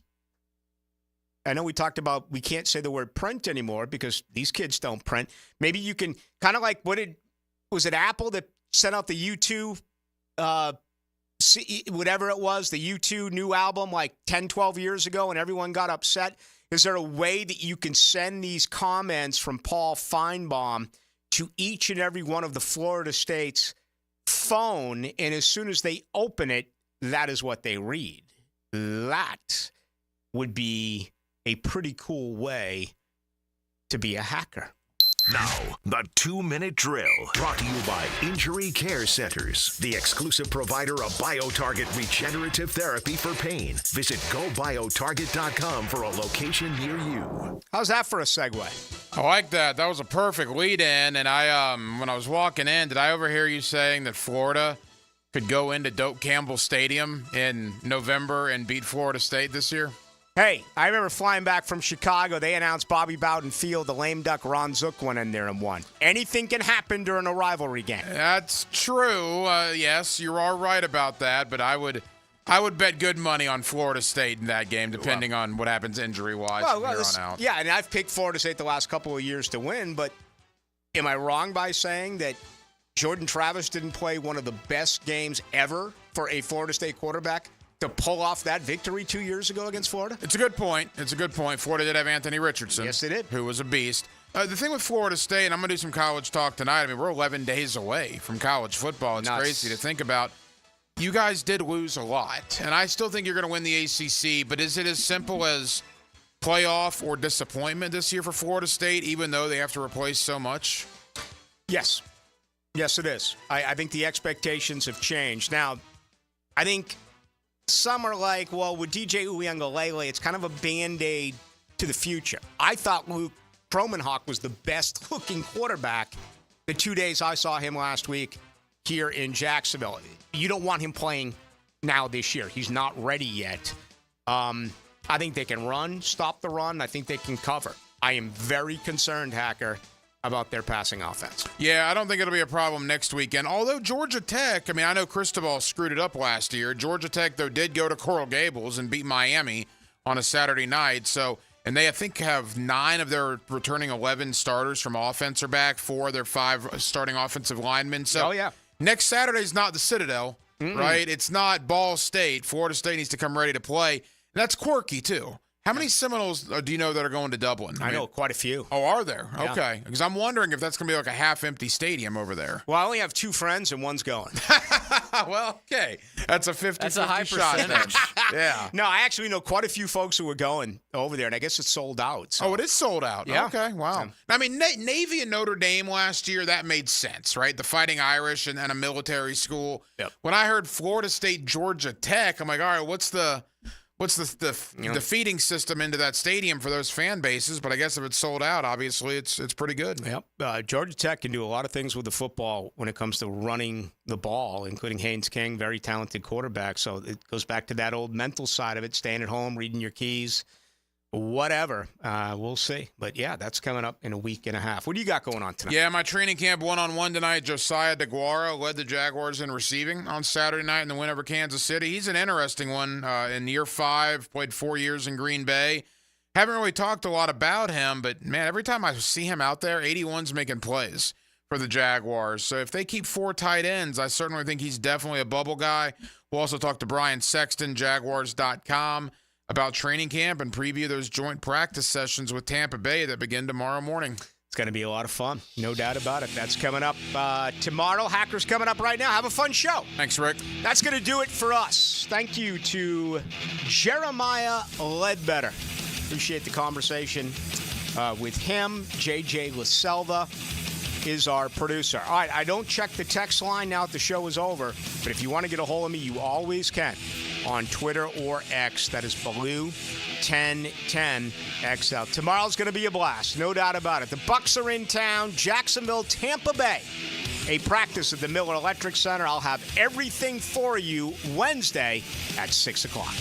I know we talked about we can't say the word print anymore because these kids don't print. Maybe you can, kind of like was it Apple that sent out the U2, whatever it was, the U2 new album like 10, 12 years ago and everyone got upset? Is there a way that you can send these comments from Paul Feinbaum to each and every one of the Florida State's phone, and as soon as they open it, that is what they read? That would be a pretty cool way to be a hacker. Now, the 2-minute drill, brought to you by Injury Care Centers, the exclusive provider of BioTarget regenerative therapy for pain. Visit GoBioTarget.com for a location near you. How's that for a segue? I like that. That was a perfect lead-in, and I, when I was walking in, did I overhear you saying that Florida could go into Doak Campbell Stadium in November and beat Florida State this year? Hey, I remember flying back from Chicago. They announced Bobby Bowden Field. The lame duck Ron Zook went in there and won. Anything can happen during a rivalry game. That's true. Yes, you are right about that. But I would bet good money on Florida State in that game, depending on what happens injury-wise from here on out. Yeah, and I've picked Florida State the last couple of years to win. But am I wrong by saying that Jordan Travis didn't play one of the best games ever for a Florida State quarterback to pull off that victory 2 years ago against Florida? It's a good point. Florida did have Anthony Richardson. Yes, they did. Who was a beast. The thing with Florida State, and I'm going to do some college talk tonight. I mean, we're 11 days away from college football. It's crazy to think about. You guys did lose a lot, and I still think you're going to win the ACC, but is it as simple as playoff or disappointment this year for Florida State, even though they have to replace so much? Yes. Yes, it is. I think the expectations have changed. Now, I think some are like, well, with DJ Uiagalelei, it's kind of a Band-Aid to the future. I thought Luke Kromenhoek was the best-looking quarterback the 2 days I saw him last week here in Jacksonville. You don't want him playing now this year. He's not ready yet. I think they can run, stop the run. I think they can cover. I am very concerned, Hacker, about their passing offense. Yeah, I don't think it'll be a problem next weekend. Although Georgia Tech, I mean, I know Cristobal screwed it up last year. Georgia Tech, though, did go to Coral Gables and beat Miami on a Saturday night. So, and they, I think, have 9 of their returning 11 starters from offense are back, 4 of their 5 starting offensive linemen. So, next Saturday's not the Citadel, right? It's not Ball State. Florida State needs to come ready to play. And that's quirky, too. How many Seminoles do you know that are going to Dublin? I know quite a few. Oh, are there? Yeah. Okay. Because I'm wondering if that's going to be like a half-empty stadium over there. Well, I only have 2 friends and one's going. Well, okay. That's a 50-50 That's a high shot. percentage. Yeah. No, I actually know quite a few folks who are going over there, and I guess it's sold out. So. Oh, it is sold out. Yeah. Okay, wow. I mean, Navy and Notre Dame last year, that made sense, right? The Fighting Irish and a military school. Yep. When I heard Florida State, Georgia Tech, I'm like, all right, what's the feeding system into that stadium for those fan bases? But I guess if it's sold out, obviously it's pretty good. Yep. Georgia Tech can do a lot of things with the football when it comes to running the ball, including Haynes King, very talented quarterback. So it goes back to that old mental side of it, staying at home, reading your keys, whatever. We'll see. But, yeah, that's coming up in a week and a half. What do you got going on tonight? Yeah, my training camp one-on-one tonight. Josiah DeGuara led the Jaguars in receiving on Saturday night in the win over Kansas City. He's an interesting one in year 5, played 4 years in Green Bay. Haven't really talked a lot about him, but, man, every time I see him out there, 81's making plays for the Jaguars. So if they keep 4 tight ends, I certainly think he's definitely a bubble guy. We'll also talk to Brian Sexton, Jaguars.com, about training camp and preview those joint practice sessions with Tampa Bay that begin tomorrow morning. It's going to be a lot of fun. No doubt about it. That's coming up tomorrow. Hackers coming up right now. Have a fun show. Thanks, Rick. That's going to do it for us. Thank you to Jeremiah Ledbetter. Appreciate the conversation with him. JJ LaSelva is our producer. All right, I don't check the text line now that the show is over, but if you want to get a hold of me, you always can on Twitter or X. That is Ballou 1010XL. Tomorrow's going to be a blast, no doubt about it. The Bucs are in town, Jacksonville, Tampa Bay. A practice at the Miller Electric Center. I'll have everything for you Wednesday at 6 o'clock.